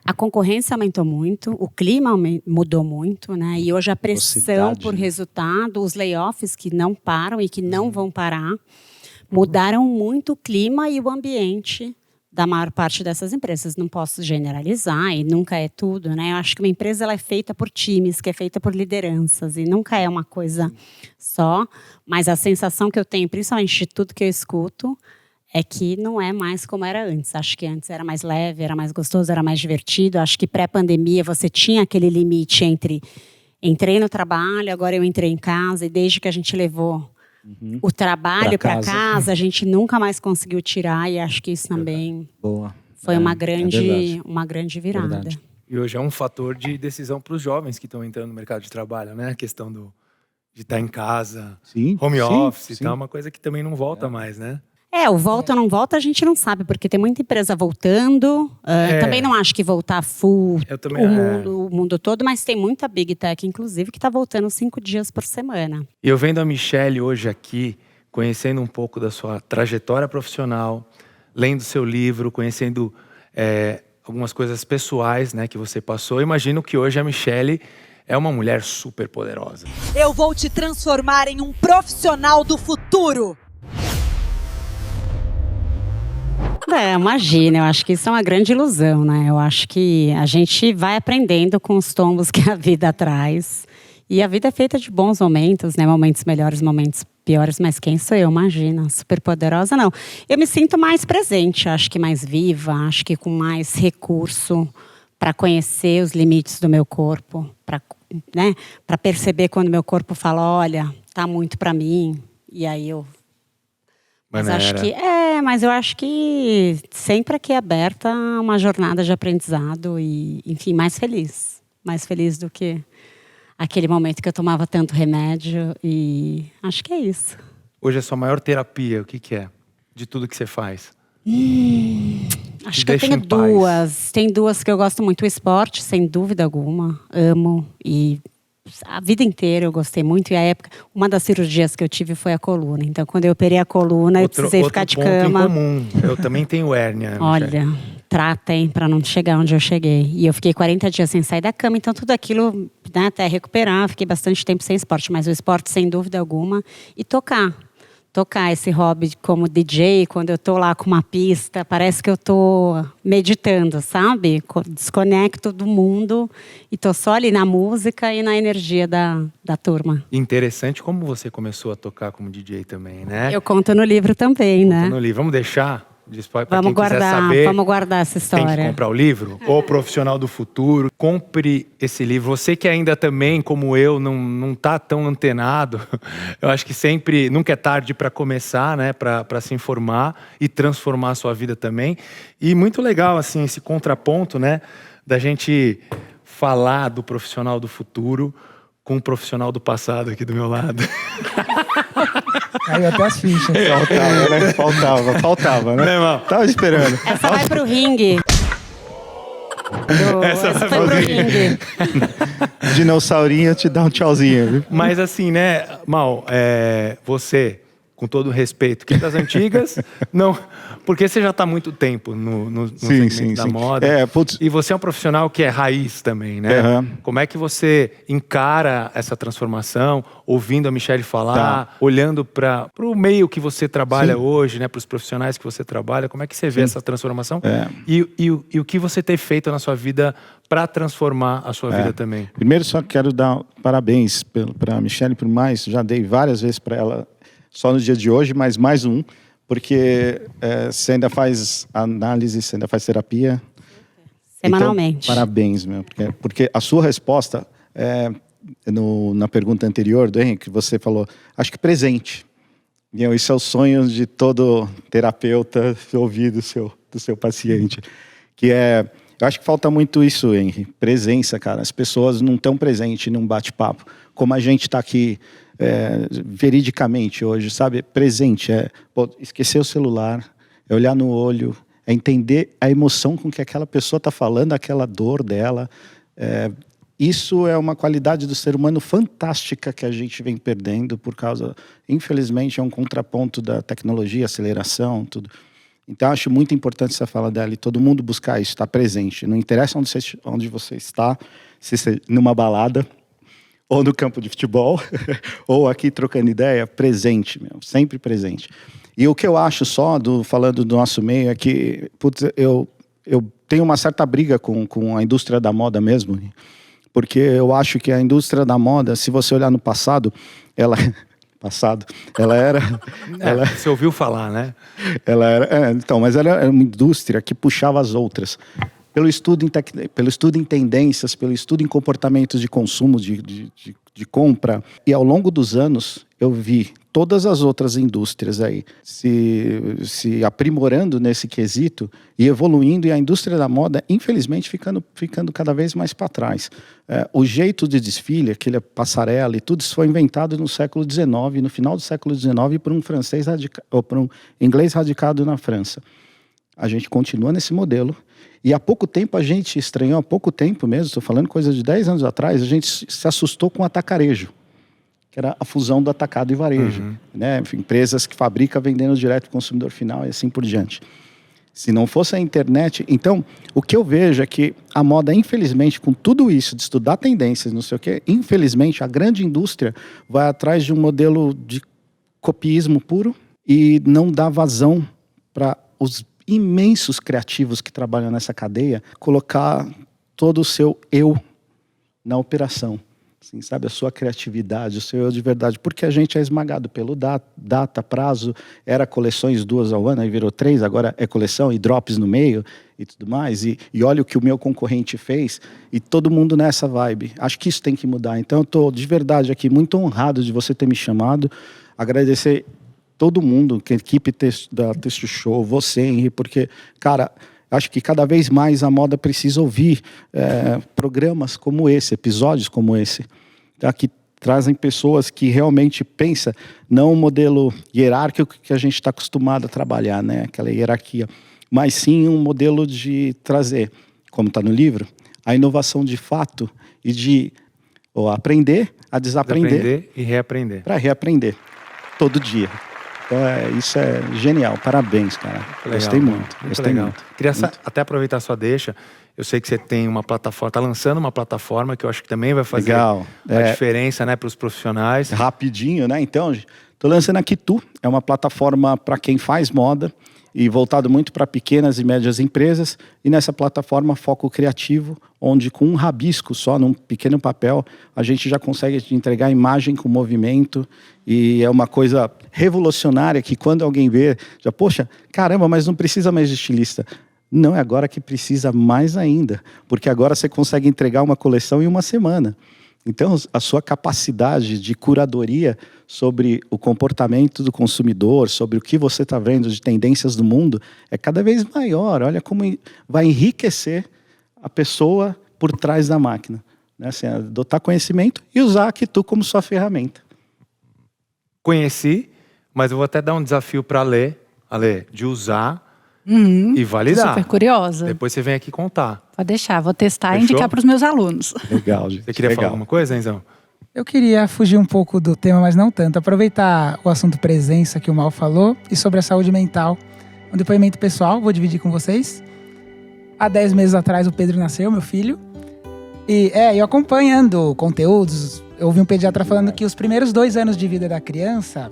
A concorrência aumentou muito, o clima mudou muito, né? E hoje a pressão por resultado, os layoffs que não param e que não vão parar, mudaram muito o clima e o ambiente da maior parte dessas empresas. Não posso generalizar e nunca é tudo, né? Eu acho que uma empresa ela é feita por times, que é feita por lideranças e nunca é uma coisa só. Mas a sensação que eu tenho, principalmente de tudo que eu escuto, é que não é mais como era antes. Acho que antes era mais leve, era mais gostoso, era mais divertido. Acho que pré-pandemia você tinha aquele limite entre entrei no trabalho, agora eu entrei em casa e desde que a gente levou o trabalho para casa, a gente nunca mais conseguiu tirar, e acho que isso também foi uma grande virada. E hoje é um fator de decisão para os jovens que estão entrando no mercado de trabalho, né? A questão de estar em casa, home office, tá uma coisa que também não volta mais, né? O volta ou não volta a gente não sabe, porque tem muita empresa voltando. Também não acho que voltar full o mundo todo, mas tem muita Big Tech, inclusive, que está voltando 5 dias por semana. E eu vendo a Michele hoje aqui, conhecendo um pouco da sua trajetória profissional, lendo seu livro, conhecendo algumas coisas pessoais, né, que você passou, eu imagino que hoje a Michele é uma mulher super poderosa. Eu vou te transformar em um profissional do futuro. Imagina, eu acho que isso é uma grande ilusão, né? Eu acho que a gente vai aprendendo com os tombos que a vida traz. E a vida é feita de bons momentos, né? Momentos melhores, momentos piores, mas quem sou eu? Imagina, super poderosa, não. Eu me sinto mais presente, acho que mais viva, acho que com mais recurso para conhecer os limites do meu corpo, para perceber quando meu corpo fala, olha, tá muito para mim, e aí eu... Mas eu acho que sempre aqui é aberta uma jornada de aprendizado e, enfim, mais feliz do que aquele momento que eu tomava tanto remédio, e acho que é isso. Hoje a sua maior terapia, o que é? De tudo que você faz? Acho que eu tenho duas. Tem duas que eu gosto muito. O esporte, sem dúvida alguma, amo, e a vida inteira eu gostei muito. E a época, uma das cirurgias que eu tive foi a coluna. Então, quando eu operei a coluna, eu precisei ficar de cama. Em comum. Eu também tenho hérnia. Olha, tratem para não chegar onde eu cheguei. E eu fiquei 40 dias sem sair da cama. Então, tudo aquilo, né, até recuperar, fiquei bastante tempo sem esporte. Mas o esporte, sem dúvida alguma. E tocar esse hobby como DJ, quando eu tô lá com uma pista, parece que eu tô meditando, sabe? Desconecto do mundo e tô só ali na música e na energia da turma. Interessante como você começou a tocar como DJ também, né? Eu conto no livro também, né? Conto no livro. Vamos deixar? Vamos guardar essa história. Tem que comprar o livro. O Profissional do Futuro. Compre esse livro. Você que ainda também, como eu, não tá tão antenado, eu acho que nunca é tarde para começar, né? Para se informar e transformar a sua vida também. E muito legal, assim, esse contraponto, né? Da gente falar do profissional do futuro com um profissional do passado aqui do meu lado. Caiu até as fichas. Faltava, né? Irmão? Tava esperando. Essa vai pro ringue. Essa foi pro ringue. Dinossaurinho te dá um tchauzinho, viu? Mas assim, né, Mal, você, com todo o respeito, que é das antigas, não, porque você já está há muito tempo no segmento da moda. E você é um profissional que é raiz também, né? Uhum. Como é que você encara essa transformação, ouvindo a Michelle falar, olhando para o meio que você trabalha hoje, né, para os profissionais que você trabalha, como é que você vê essa transformação? E o que você tem feito na sua vida para transformar a sua vida também? Primeiro, só quero dar parabéns para a Michelle por mais, já dei várias vezes para ela, só no dia de hoje, mas mais um, porque você ainda faz análise, você ainda faz terapia. Semanalmente. Então, parabéns, meu, porque a sua resposta, na pergunta anterior do Henrique, você falou, acho que presente. Isso é o sonho de todo terapeuta ouvir do seu paciente, que eu acho que falta muito isso, Henrique, presença, cara. As pessoas não estão presentes num bate-papo, como a gente está aqui veridicamente hoje, sabe? Presente, esquecer o celular, é olhar no olho, é entender a emoção com que aquela pessoa está falando, aquela dor dela. Isso é uma qualidade do ser humano fantástica que a gente vem perdendo por causa, infelizmente, é um contraponto da tecnologia, aceleração, tudo. Então, acho muito importante essa fala dela e todo mundo buscar isso, estar presente. Não interessa onde você está, se você numa balada, ou no campo de futebol, ou aqui trocando ideia, presente, sempre presente. E o que eu acho falando do nosso meio, é que eu tenho uma certa briga com a indústria da moda mesmo, porque eu acho que a indústria da moda, se você olhar no passado, ela era... Você ouviu falar, né? Ela era... mas ela era uma indústria que puxava as outras. Pelo estudo em tendências, pelo estudo em comportamentos de consumo, de compra. E ao longo dos anos, eu vi todas as outras indústrias aí se aprimorando nesse quesito e evoluindo, e a indústria da moda, infelizmente, ficando cada vez mais para trás. O jeito de desfile, aquele passarela e tudo, isso foi inventado no século XIX, no final do século XIX, por um francês ou por um inglês radicado na França. A gente continua nesse modelo. E há pouco tempo a gente estranhou, há pouco tempo mesmo, estou falando coisa de 10 anos atrás, a gente se assustou com o atacarejo, que era a fusão do atacado e varejo. Né? Empresas que fabricam vendendo direto para o consumidor final e assim por diante. Se não fosse a internet... Então, o que eu vejo é que a moda, infelizmente, com tudo isso, de estudar tendências, não sei o quê, infelizmente, a grande indústria vai atrás de um modelo de copiismo puro e não dá vazão para os imensos criativos que trabalham nessa cadeia, colocar todo o seu eu na operação. Assim, sabe? A sua criatividade, o seu eu de verdade. Porque a gente é esmagado pelo data, prazo. Era coleções 2 ao ano, aí virou 3, agora é coleção e drops no meio e tudo mais. E olha o que o meu concorrente fez. E todo mundo nessa vibe. Acho que isso tem que mudar. Então eu estou de verdade aqui muito honrado de você ter me chamado. Agradecer todo mundo, que a equipe da Texto Show, você, Henrique, porque, cara, acho que cada vez mais a moda precisa ouvir programas como esse, episódios como esse, tá? Que trazem pessoas que realmente pensam, não o modelo hierárquico que a gente está acostumado a trabalhar, né? Aquela hierarquia, mas sim um modelo de trazer, como está no livro, a inovação de fato e de aprender a desaprender. Desaprender e reaprender. Para reaprender, todo dia. Então, isso é genial. Parabéns, cara. Legal, gostei muito. Gostei legal. muito. Queria até aproveitar a sua deixa. Eu sei que você tem uma plataforma, está lançando uma plataforma que eu acho que também vai fazer a diferença, né, para os profissionais. Rapidinho, né? Então, estou lançando a Kitu. É uma plataforma para quem faz moda e voltado muito para pequenas e médias empresas. E nessa plataforma, foco criativo, onde com um rabisco só, num pequeno papel, a gente já consegue te entregar imagem com movimento. E é uma coisa revolucionária que quando alguém vê, já, poxa, caramba, mas não precisa mais de estilista. Não, é agora que precisa mais ainda, porque agora você consegue entregar uma coleção em uma semana. Então, a sua capacidade de curadoria sobre o comportamento do consumidor, sobre o que você está vendo de tendências do mundo, é cada vez maior. Olha como vai enriquecer a pessoa por trás da máquina. né? Assim, adotar conhecimento e usar a Kitu como sua ferramenta. Conheci, mas eu vou até dar um desafio para a Lê, de usar e validar. Super curiosa. Depois você vem aqui contar. Pode deixar, vou testar e Fechou? indicar para os meus alunos. Legal, gente. Você queria falar alguma coisa, Enzão? Eu queria fugir um pouco do tema, mas não tanto. Aproveitar o assunto presença que o Mal falou e sobre a saúde mental. Um depoimento pessoal, vou dividir com vocês. Há 10 meses atrás o Pedro nasceu, meu filho. E eu acompanhando conteúdos, eu ouvi um pediatra falando que os primeiros 2 anos de vida da criança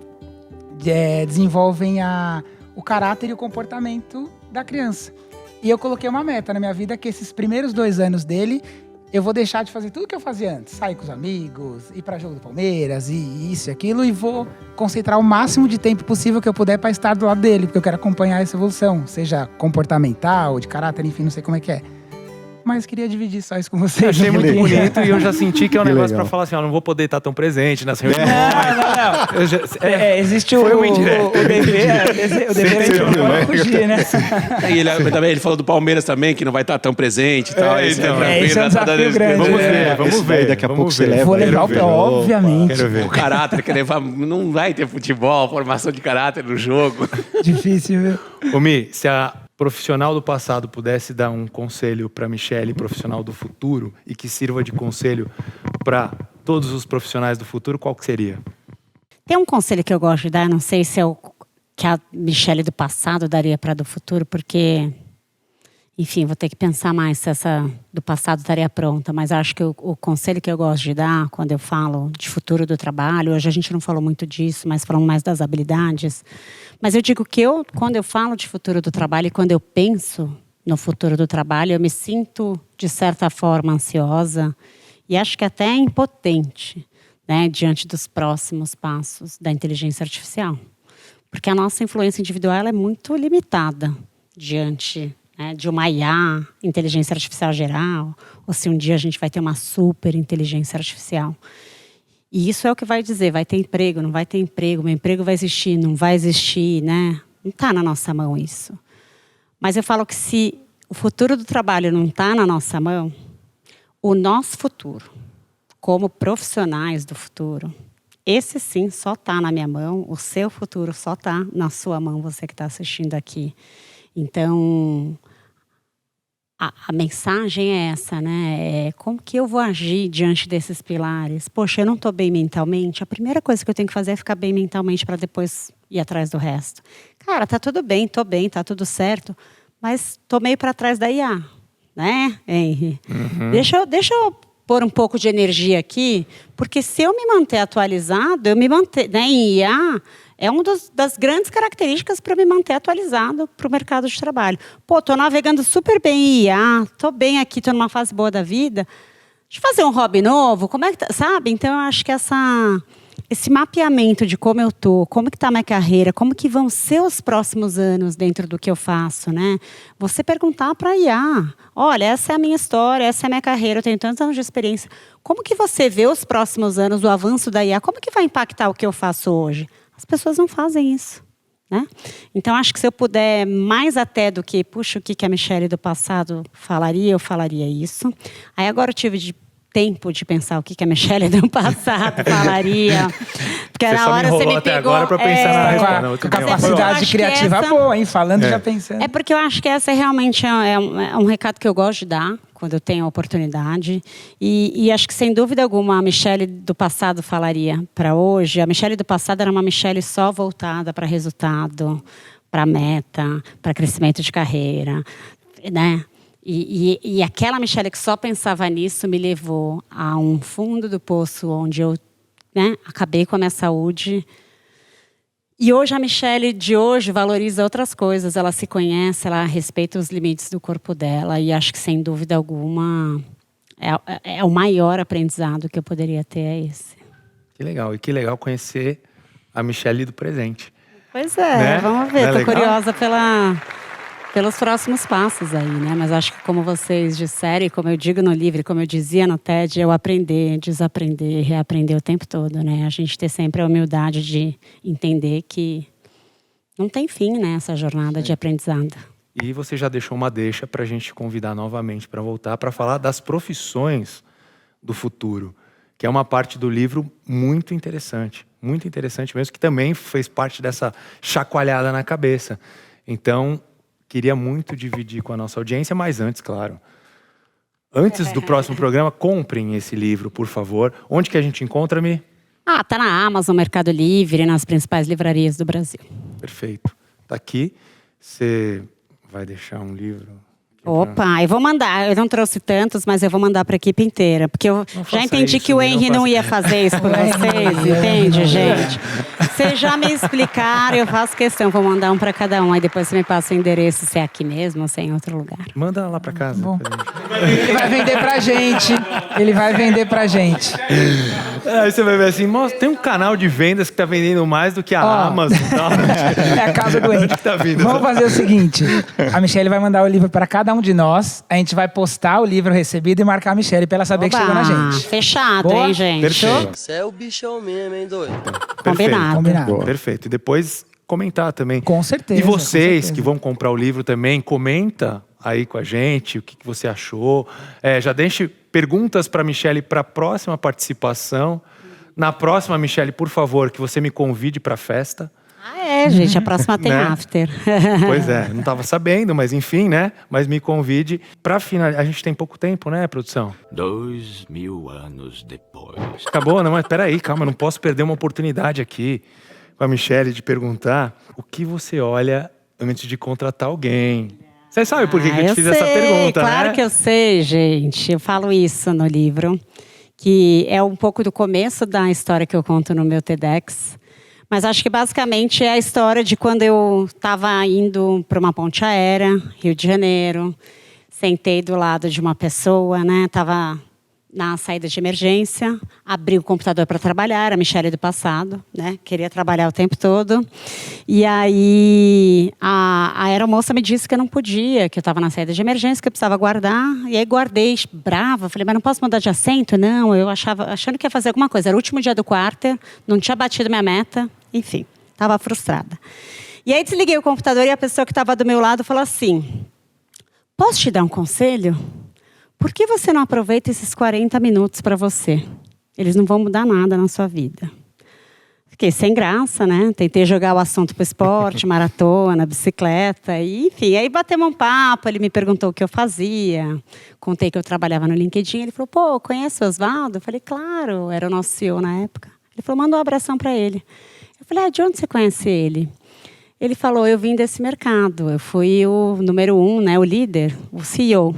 desenvolvem o caráter e o comportamento da criança. E eu coloquei uma meta na minha vida que esses primeiros 2 anos dele, eu vou deixar de fazer tudo que eu fazia antes. Sair com os amigos, ir para jogo do Palmeiras, e isso e aquilo. E vou concentrar o máximo de tempo possível que eu puder para estar do lado dele. Porque eu quero acompanhar essa evolução. Seja comportamental, de caráter, enfim, não sei como é que é. Mas queria dividir só isso com vocês. Eu achei muito legal. bonito e eu já senti que é um Que negócio legal. pra falar assim, ó, não vou poder estar tão presente nas reuniões. Não. Existe o dever de fugir, né? E ele falou do Palmeiras também, que não vai estar tão presente e tal. Esse é um desafio grande. Vamos ver. Daqui a pouco você leva. Vou levar o pé, obviamente. Quero ver. O caráter, quer levar... Não vai ter futebol, formação de caráter no jogo. Difícil, viu? Ô Mi, se a profissional do passado pudesse dar um conselho para Michele, profissional do futuro, e que sirva de conselho para todos os profissionais do futuro, qual que seria? Tem um conselho que eu gosto de dar, não sei se é o que a Michele do passado daria para a do futuro, porque, enfim, vou ter que pensar mais se essa do passado estaria pronta, mas acho que o conselho que eu gosto de dar quando eu falo de futuro do trabalho, hoje a gente não falou muito disso, mas falamos mais das habilidades, mas eu digo que quando eu falo de futuro do trabalho e quando eu penso no futuro do trabalho, eu me sinto, de certa forma, ansiosa e acho que até impotente, né, diante dos próximos passos da inteligência artificial. Porque a nossa influência individual ela é muito limitada diante, né, de uma IA, inteligência artificial geral, ou se um dia a gente vai ter uma super inteligência artificial. E isso é o que vai dizer, vai ter emprego, não vai ter emprego, meu emprego vai existir, não vai existir, né? Não está na nossa mão isso. Mas eu falo que se o futuro do trabalho não está na nossa mão, o nosso futuro, como profissionais do futuro, esse sim só está na minha mão, o seu futuro só está na sua mão, você que está assistindo aqui. Então, a mensagem é essa, né? Como que eu vou agir diante desses pilares? Poxa, eu não estou bem mentalmente. A primeira coisa que eu tenho que fazer é ficar bem mentalmente para depois ir atrás do resto. Cara, tá tudo bem, estou bem, tá tudo certo, mas estou meio para trás da IA, né, Henry? Uhum. Deixa eu pôr um pouco de energia aqui, porque se eu me manter atualizado, eu me manter, né, em IA, é uma das grandes características para me manter atualizado para o mercado de trabalho. Pô, estou navegando super bem em IA, estou bem aqui, estou numa fase boa da vida. Deixa eu fazer um hobby novo, como é que tá, sabe? Então, eu acho que esse mapeamento de como eu estou, como que está a minha carreira, como que vão ser os próximos anos dentro do que eu faço, né? Você perguntar para a IA, olha, essa é a minha história, essa é a minha carreira, eu tenho tantos anos de experiência. Como que você vê os próximos anos, o avanço da IA? Como que vai impactar o que eu faço hoje? As pessoas não fazem isso, né? Então, acho que se eu puder, mais até do que, puxa, o que a Michele do passado falaria, eu falaria isso. Aí agora eu tive tempo de pensar o que a Michele do passado falaria. Porque na hora você me pegou... agora para pensar na resposta. Capacidade criativa boa, hein? Falando já pensando. É porque eu acho que essa realmente é um recado que eu gosto de dar quando eu tenho a oportunidade. E acho que, sem dúvida alguma, a Michele do passado falaria para hoje. A Michele do passado era uma Michele só voltada para resultado, para meta, para crescimento de carreira, né? E aquela Michele que só pensava nisso me levou a um fundo do poço onde eu, né, acabei com a minha saúde. E hoje a Michele de hoje valoriza outras coisas. Ela se conhece, ela respeita os limites do corpo dela. E acho que, sem dúvida alguma, é o maior aprendizado que eu poderia ter, é esse. Que legal. E que legal conhecer a Michele do presente. Pois é, né? Vamos ver. Estou curiosa pelos próximos passos aí, né? Mas acho que, como vocês disseram, e como eu digo no livro, como eu dizia no TED, eu aprender, desaprender, reaprender o tempo todo, né? A gente ter sempre a humildade de entender que não tem fim, né? Essa jornada de aprendizado. E você já deixou uma deixa para a gente convidar novamente para voltar para falar das profissões do futuro, que é uma parte do livro muito interessante mesmo, que também fez parte dessa chacoalhada na cabeça. Então, queria muito dividir com a nossa audiência, mas antes, claro, antes do próximo programa, comprem esse livro, por favor. Onde que a gente encontra, Mi? Tá na Amazon, Mercado Livre, nas principais livrarias do Brasil. Perfeito. Tá aqui. Você vai deixar um livro? Opa, eu vou mandar. Eu não trouxe tantos, mas eu vou mandar para a equipe inteira. Porque eu já entendi que o Henry não ia fazer isso por vocês, entende, gente? Vocês já me explicaram, eu faço questão. Vou mandar um para cada um. Aí depois você me passa o endereço, se é aqui mesmo ou se é em outro lugar. Manda lá para casa. Bom. Ele vai vender pra gente. Ele vai vender pra gente. Aí você vai ver assim, tem um canal de vendas que tá vendendo mais do que a Amazon. É a casa do Henry. Tá vindo, vamos fazer o seguinte. A Michelle vai mandar o livro para cada um de nós. A gente vai postar o livro recebido e marcar a Michelle pra ela saber que chegou na gente. Fechado, Boa? hein, gente? Perfeito. Você é o bichão mesmo, hein, doido? Combinado. Perfeito. E depois comentar também. Com certeza. E vocês que vão comprar o livro também, comenta aí com a gente o que você achou. Já deixe perguntas para a Michelle para a próxima participação. Na próxima, Michelle, por favor, que você me convide para a festa. Gente, a próxima tem after. Pois é, não estava sabendo, mas enfim, né? Mas me convide para finalizar. A gente tem pouco tempo, né, produção? 2000 anos depois. Acabou, não, mas peraí, calma, não posso perder uma oportunidade aqui com a Michelle de perguntar o que você olha antes de contratar alguém. Você sabe por que eu te fiz essa pergunta, claro, né? Claro que eu sei, gente. Eu falo isso no livro, que é um pouco do começo da história que eu conto no meu TEDx. Mas acho que basicamente é a história de quando eu estava indo para uma ponte aérea, Rio de Janeiro. Sentei do lado de uma pessoa, né? Estava na saída de emergência, abri o computador para trabalhar, era a Michelle do passado, né? Queria trabalhar o tempo todo. E aí a aeromoça me disse que eu não podia, que eu estava na saída de emergência, que eu precisava guardar. E aí guardei, brava, falei, mas não posso mudar de assento? Não, eu achando que ia fazer alguma coisa. Era o último dia do quarter, não tinha batido minha meta, enfim, estava frustrada. E aí desliguei o computador e a pessoa que estava do meu lado falou assim, posso te dar um conselho? Por que você não aproveita esses 40 minutos para você? Eles não vão mudar nada na sua vida. Fiquei sem graça, né? Tentei jogar o assunto para o esporte, maratona, bicicleta, e, enfim. Aí batemos um papo, ele me perguntou o que eu fazia. Contei que eu trabalhava no LinkedIn. Ele falou, pô, conhece o Oswaldo? Eu falei, claro, era o nosso CEO na época. Ele falou, manda um abração para ele. Eu falei, de onde você conhece ele? Ele falou, eu vim desse mercado, eu fui o número 1, né, o líder, o CEO,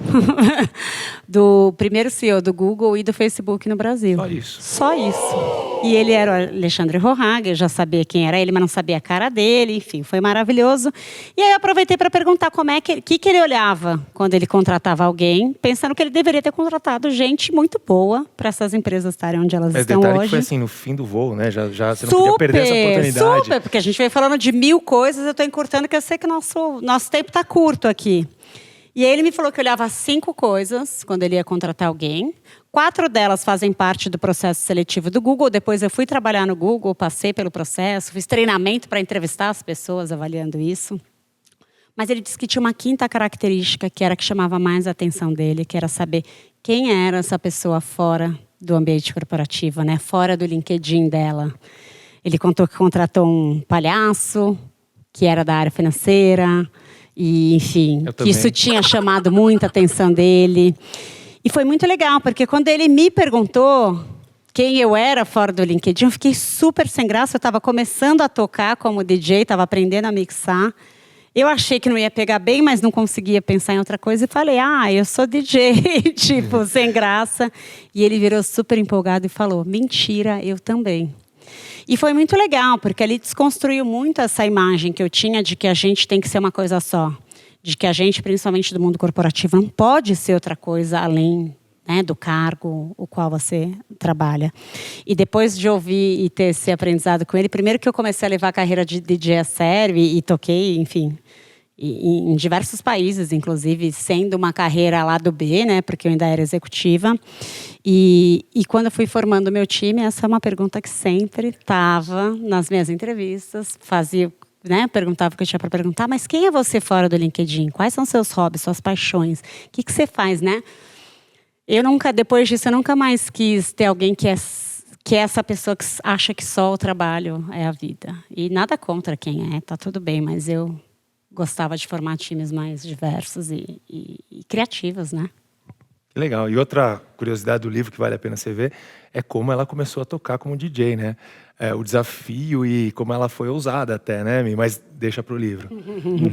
do primeiro CEO do Google e do Facebook no Brasil. Só isso. Só isso. E ele era o Alexandre Rohaga, eu já sabia quem era ele, mas não sabia a cara dele, enfim, foi maravilhoso. E aí eu aproveitei para perguntar que ele olhava quando ele contratava alguém, pensando que ele deveria ter contratado gente muito boa para essas empresas estarem onde elas estão hoje. Que foi assim, no fim do voo, né? Já você não podia perder essa oportunidade. Super, porque a gente veio falando de 1000 coisas, eu estou encurtando, que eu sei que nosso tempo está curto aqui. E aí ele me falou que olhava 5 coisas quando ele ia contratar alguém. 4 delas fazem parte do processo seletivo do Google. Depois eu fui trabalhar no Google, passei pelo processo, fiz treinamento para entrevistar as pessoas avaliando isso. Mas ele disse que tinha uma 5ª característica que era que chamava mais a atenção dele, que era saber quem era essa pessoa fora do ambiente corporativo, né? Fora do LinkedIn dela. Ele contou que contratou um palhaço, que era da área financeira, e, enfim, que isso tinha chamado muita atenção dele. E foi muito legal, porque quando ele me perguntou quem eu era fora do LinkedIn, eu fiquei super sem graça. Eu estava começando a tocar como DJ, estava aprendendo a mixar. Eu achei que não ia pegar bem, mas não conseguia pensar em outra coisa. E falei, eu sou DJ, tipo, sem graça. E ele virou super empolgado e falou, mentira, eu também. E foi muito legal, porque ele desconstruiu muito essa imagem que eu tinha de que a gente tem que ser uma coisa só. De que a gente, principalmente do mundo corporativo, não pode ser outra coisa além, né, do cargo o qual você trabalha. E depois de ouvir e ter esse aprendizado com ele, primeiro que eu comecei a levar a carreira de DJ a sério e toquei, enfim, em diversos países, inclusive, sendo uma carreira lá do B, né, porque eu ainda era executiva. E quando eu fui formando o meu time, essa é uma pergunta que sempre estava nas minhas entrevistas, fazia, né, perguntava o que eu tinha para perguntar, mas quem é você fora do LinkedIn? Quais são seus hobbies, suas paixões? O que você faz, né? Depois disso, eu nunca mais quis ter alguém que é essa pessoa que acha que só o trabalho é a vida. E nada contra quem tá tudo bem, mas eu gostava de formar times mais diversos e criativos, né? Que legal. E outra curiosidade do livro que vale a pena você ver é como ela começou a tocar como DJ, né? O desafio e como ela foi ousada até, né, Mi? Mas deixa pro livro.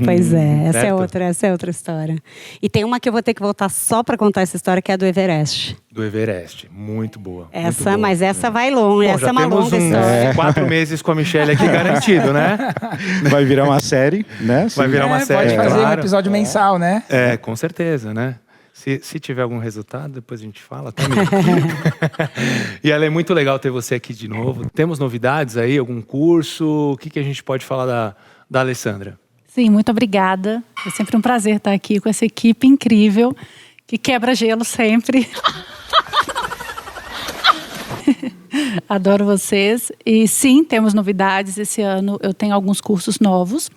Pois é, essa é outra história. E tem uma que eu vou ter que voltar só para contar essa história, que é a do Everest. Do Everest, muito boa. Mas essa vai longe, essa é uma longa história. 4 meses com a Michelle aqui garantido, né? Vai virar uma série, né? Vai virar uma série, pode fazer um episódio mensal, né? Com certeza, né? Se tiver algum resultado, depois a gente fala também. E ela é muito legal ter você aqui de novo. Temos novidades aí, algum curso? O que a gente pode falar da Alessandra? Sim, muito obrigada. É sempre um prazer estar aqui com essa equipe incrível, que quebra gelo sempre. Adoro vocês. E sim, temos novidades. Esse ano eu tenho alguns cursos novos.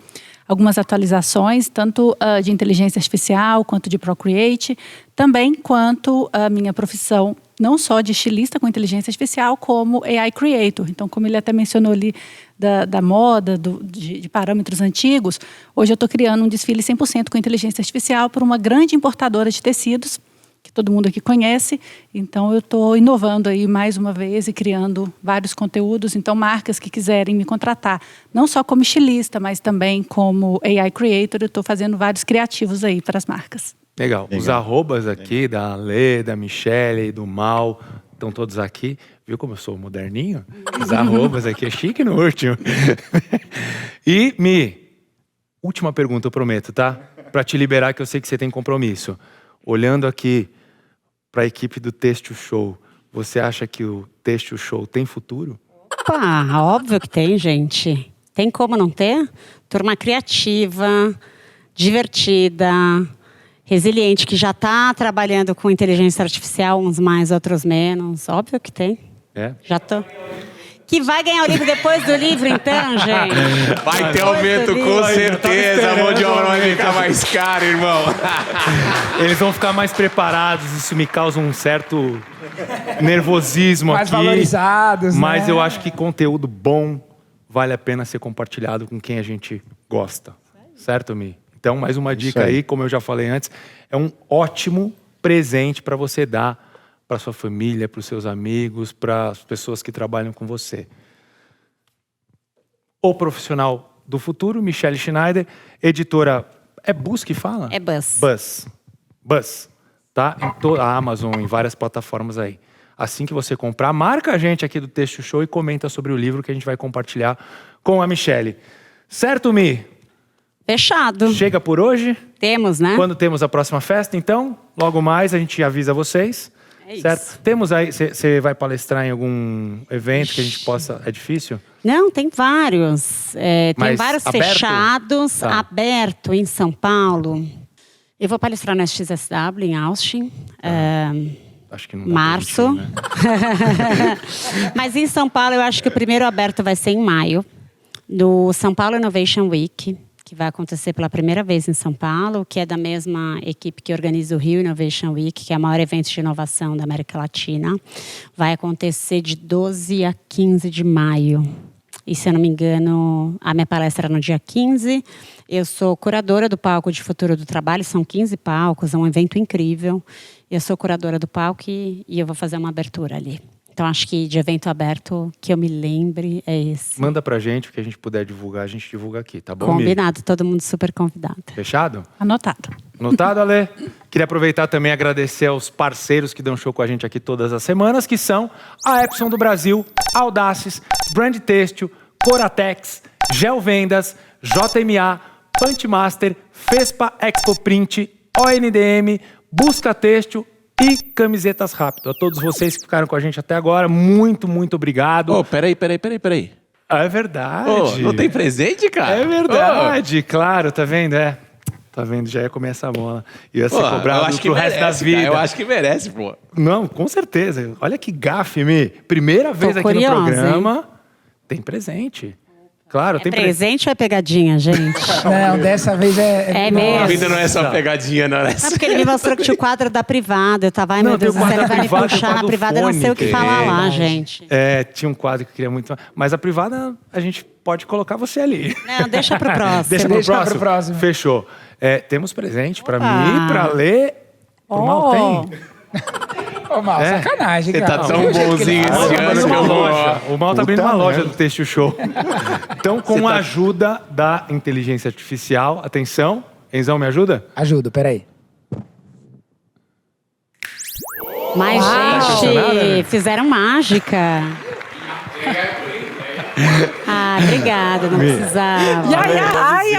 Algumas atualizações, tanto de inteligência artificial, quanto de Procreate, também quanto a minha profissão, não só de estilista com inteligência artificial, como AI Creator. Então, como ele até mencionou ali da moda, de parâmetros antigos, hoje eu estou criando um desfile 100% com inteligência artificial por uma grande importadora de tecidos, que todo mundo aqui conhece. Então, eu estou inovando aí mais uma vez e criando vários conteúdos. Então, marcas que quiserem me contratar, não só como estilista, mas também como AI Creator, eu estou fazendo vários criativos aí para as marcas. Legal. Os arrobas aqui, da Ale, da Michelle, do Mal, estão todos aqui. Viu como eu sou moderninho? Os arrobas aqui é chique no último. E, Mi, última pergunta, eu prometo, tá? Para te liberar, que eu sei que você tem compromisso. Olhando aqui para a equipe do Têxtil Show, você acha que o Têxtil Show tem futuro? Opa, óbvio que tem, gente. Tem como não ter? Turma criativa, divertida, resiliente, que já está trabalhando com inteligência artificial, uns mais, outros menos. Óbvio que tem. Já tô. Que vai ganhar o livro depois do livro, então, gente? Vai ter aumento, com certeza. A mão de obra vai ficar mais cara, irmão. Eles vão ficar mais preparados. Isso me causa um certo nervosismo mais aqui. Mais valorizados, Mas né? eu acho que conteúdo bom vale a pena ser compartilhado com quem a gente gosta. Certo, Mi? Então, mais uma dica aí, como eu já falei antes, é um ótimo presente para você dar para sua família, para os seus amigos, para as pessoas que trabalham com você. O Profissional do Futuro, Michelle Schneider, editora... É Buzz que fala? É Buzz. Buzz. Tá? Em toda a Amazon, em várias plataformas aí. Assim que você comprar, marca a gente aqui do Têxtil Show e comenta sobre o livro que a gente vai compartilhar com a Michelle. Certo, Mi? Fechado. Chega por hoje? Temos, né? Quando temos a próxima festa, então, logo mais a gente avisa vocês. Certo? Temos aí, você vai palestrar em algum evento que a gente possa... É difícil? Não, tem vários. Tem vários aberto? Fechados, aberto em São Paulo. Eu vou palestrar no SXSW em Austin. Acho que não dá março. Gente, né? Mas em São Paulo, eu acho que o primeiro aberto vai ser em maio, no São Paulo Innovation Week, que vai acontecer pela primeira vez em São Paulo, que é da mesma equipe que organiza o Rio Innovation Week, que é o maior evento de inovação da América Latina. Vai acontecer de 12 a 15 de maio. E, se eu não me engano, a minha palestra é no dia 15. Eu sou curadora do palco de Futuro do Trabalho, são 15 palcos, é um evento incrível. Eu sou curadora do palco e eu vou fazer uma abertura ali. Então, acho que de evento aberto, que eu me lembre, é esse. Manda pra gente, o que a gente puder divulgar, a gente divulga aqui, tá bom, Combinado, todo mundo super convidado. Fechado? Anotado. Anotado, Ale? Queria aproveitar também e agradecer aos parceiros que dão show com a gente aqui todas as semanas, que são a Epson do Brasil, Audaces, Brand Têxtil, Coratex, Gel Vendas, JMA, Punchmaster, Fespa Expo Print, ONDM, Busca Têxtil e Camisetas Rápido. A todos vocês que ficaram com a gente até agora, muito, muito obrigado. Ô, peraí. É verdade. Não tem presente, cara? É verdade, claro, tá vendo? Tá vendo? Já ia comer essa bola. Ia ser cobrado pro resto da vida. Eu acho que merece, pô. Não, com certeza. Olha que gafe, Mi. Primeira vez aqui no programa, tem presente. Claro, tem presente ou é pegadinha, gente? Não, dessa vez é mesmo. A vida não é só pegadinha, não é? Não, porque ele me mostrou que tinha o quadro da privada. Eu tava, ai meu Deus, ele vai me puxar na privada, eu não sei o que falar lá, gente. Tinha um quadro que eu queria muito. Mas a privada, a gente pode colocar você ali. Não, deixa pro próximo. Deixa pro próximo. Fechou. Temos presente pra mim, pra ler. Pro Mal tem. Ô, Mal, sacanagem, cara. Você tá tão bonzinho esse ano. O Mal tá abrindo uma loja do Têxtil Show. Então, com a ajuda da inteligência artificial, atenção, Enzão, me ajuda? Ajudo, peraí. Mas, gente, fizeram mágica. Obrigada, não precisava. Ai.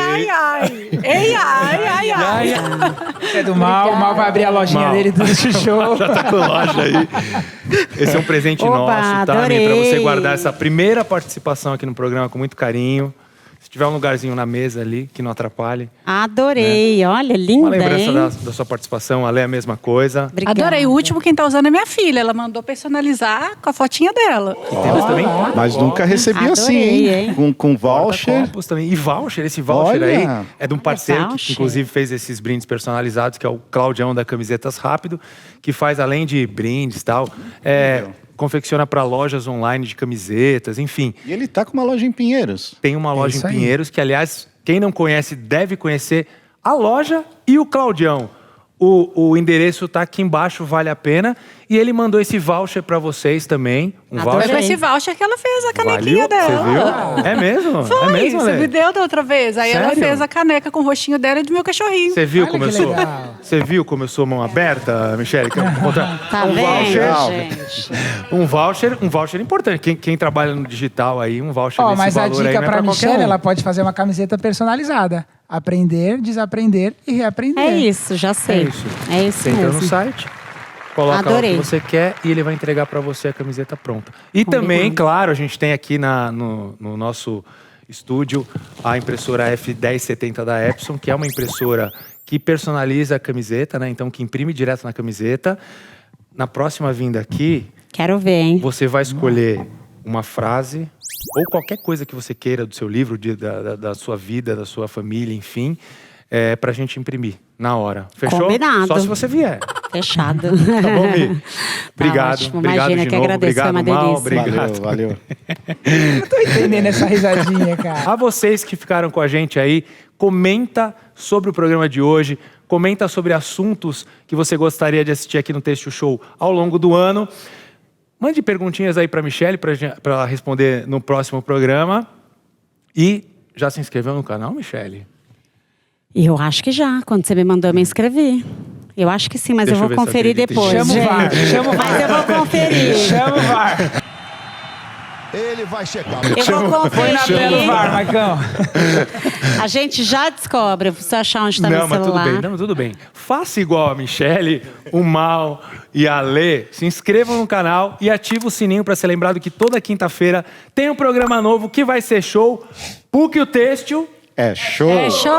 É do Mal, o Mal vai abrir a lojinha dele do show. Já tá com loja aí. Esse é um presente nosso, tá? Adorei. Pra você guardar essa primeira participação aqui no programa com muito carinho. Se tiver um lugarzinho na mesa ali, que não atrapalhe. Adorei, olha, linda, uma lembrança da sua participação, a Lê é a mesma coisa. Obrigada. Adorei. O último quem tá usando é minha filha. Ela mandou personalizar com a fotinha dela. E temos também mas nunca recebi assim, com voucher. Também. E voucher, esse voucher aí é de um parceiro que inclusive fez esses brindes personalizados, que é o Claudião da Camisetas Rápido, que faz além de brindes e tal, confecciona para lojas online de camisetas, enfim. E ele tá com uma loja em Pinheiros. Tem uma loja em Pinheiros, que aliás, quem não conhece deve conhecer a loja e o Claudião. O endereço tá aqui embaixo, vale a pena. E ele mandou esse voucher para vocês também. Foi com esse voucher que ela fez a canequinha dela. Você viu? É mesmo? Foi, é mesmo, você me deu da outra vez. Aí ela fez a caneca com o rostinho dela e do meu cachorrinho. Você viu como eu sou? Você viu como eu sou mão aberta, Michele? Tá vendo, gente? Um voucher importante. Quem trabalha no digital aí, um voucher desse mas valor a dica aí pra Michele, ela pode fazer uma camiseta personalizada. Aprender, desaprender e reaprender. É isso, já sei. É isso você mesmo. entra no site, coloca lá o que você quer e ele vai entregar para você a camiseta pronta. E também, claro, a gente tem aqui no nosso estúdio a impressora F1070 da Epson, que é uma impressora que personaliza a camiseta, né? Então, que imprime direto na camiseta. Na próxima vinda aqui... Quero ver, hein? Você vai escolher uma frase ou qualquer coisa que você queira do seu livro, da sua vida, da sua família, enfim, pra gente imprimir na hora. Fechou? Combinado. Só se você vier. Fechado. Tá bom, Mi? Obrigado. Tá ótimo. Obrigado Imagina, de que novo. agradeço, Obrigado, foi uma Mal. delícia. Obrigado. Valeu. Não tô entendendo essa risadinha, cara. A vocês que ficaram com a gente aí, comenta sobre o programa de hoje, comenta sobre assuntos que você gostaria de assistir aqui no Têxtil Show ao longo do ano. Mande perguntinhas aí para a Michele para ela responder no próximo programa. E já se inscreveu no canal, Michele? Eu acho que já. Quando você me mandou, eu me inscrevi. Eu acho que sim, mas Deixa eu vou conferir depois. Chama o VAR. Mas eu vou conferir. Chama o VAR. Ele vai checar. Eu vou conferir. Põe na tela o VAR, Marcão. A gente já descobre. Eu preciso achar onde está meu celular. Não, tudo bem. Faça igual a Michele, o Mal e a Lê. Se inscrevam no canal e ative o sininho para ser lembrado que toda quinta-feira tem um programa novo que vai ser show. PUC o Têxtil. É show. É show.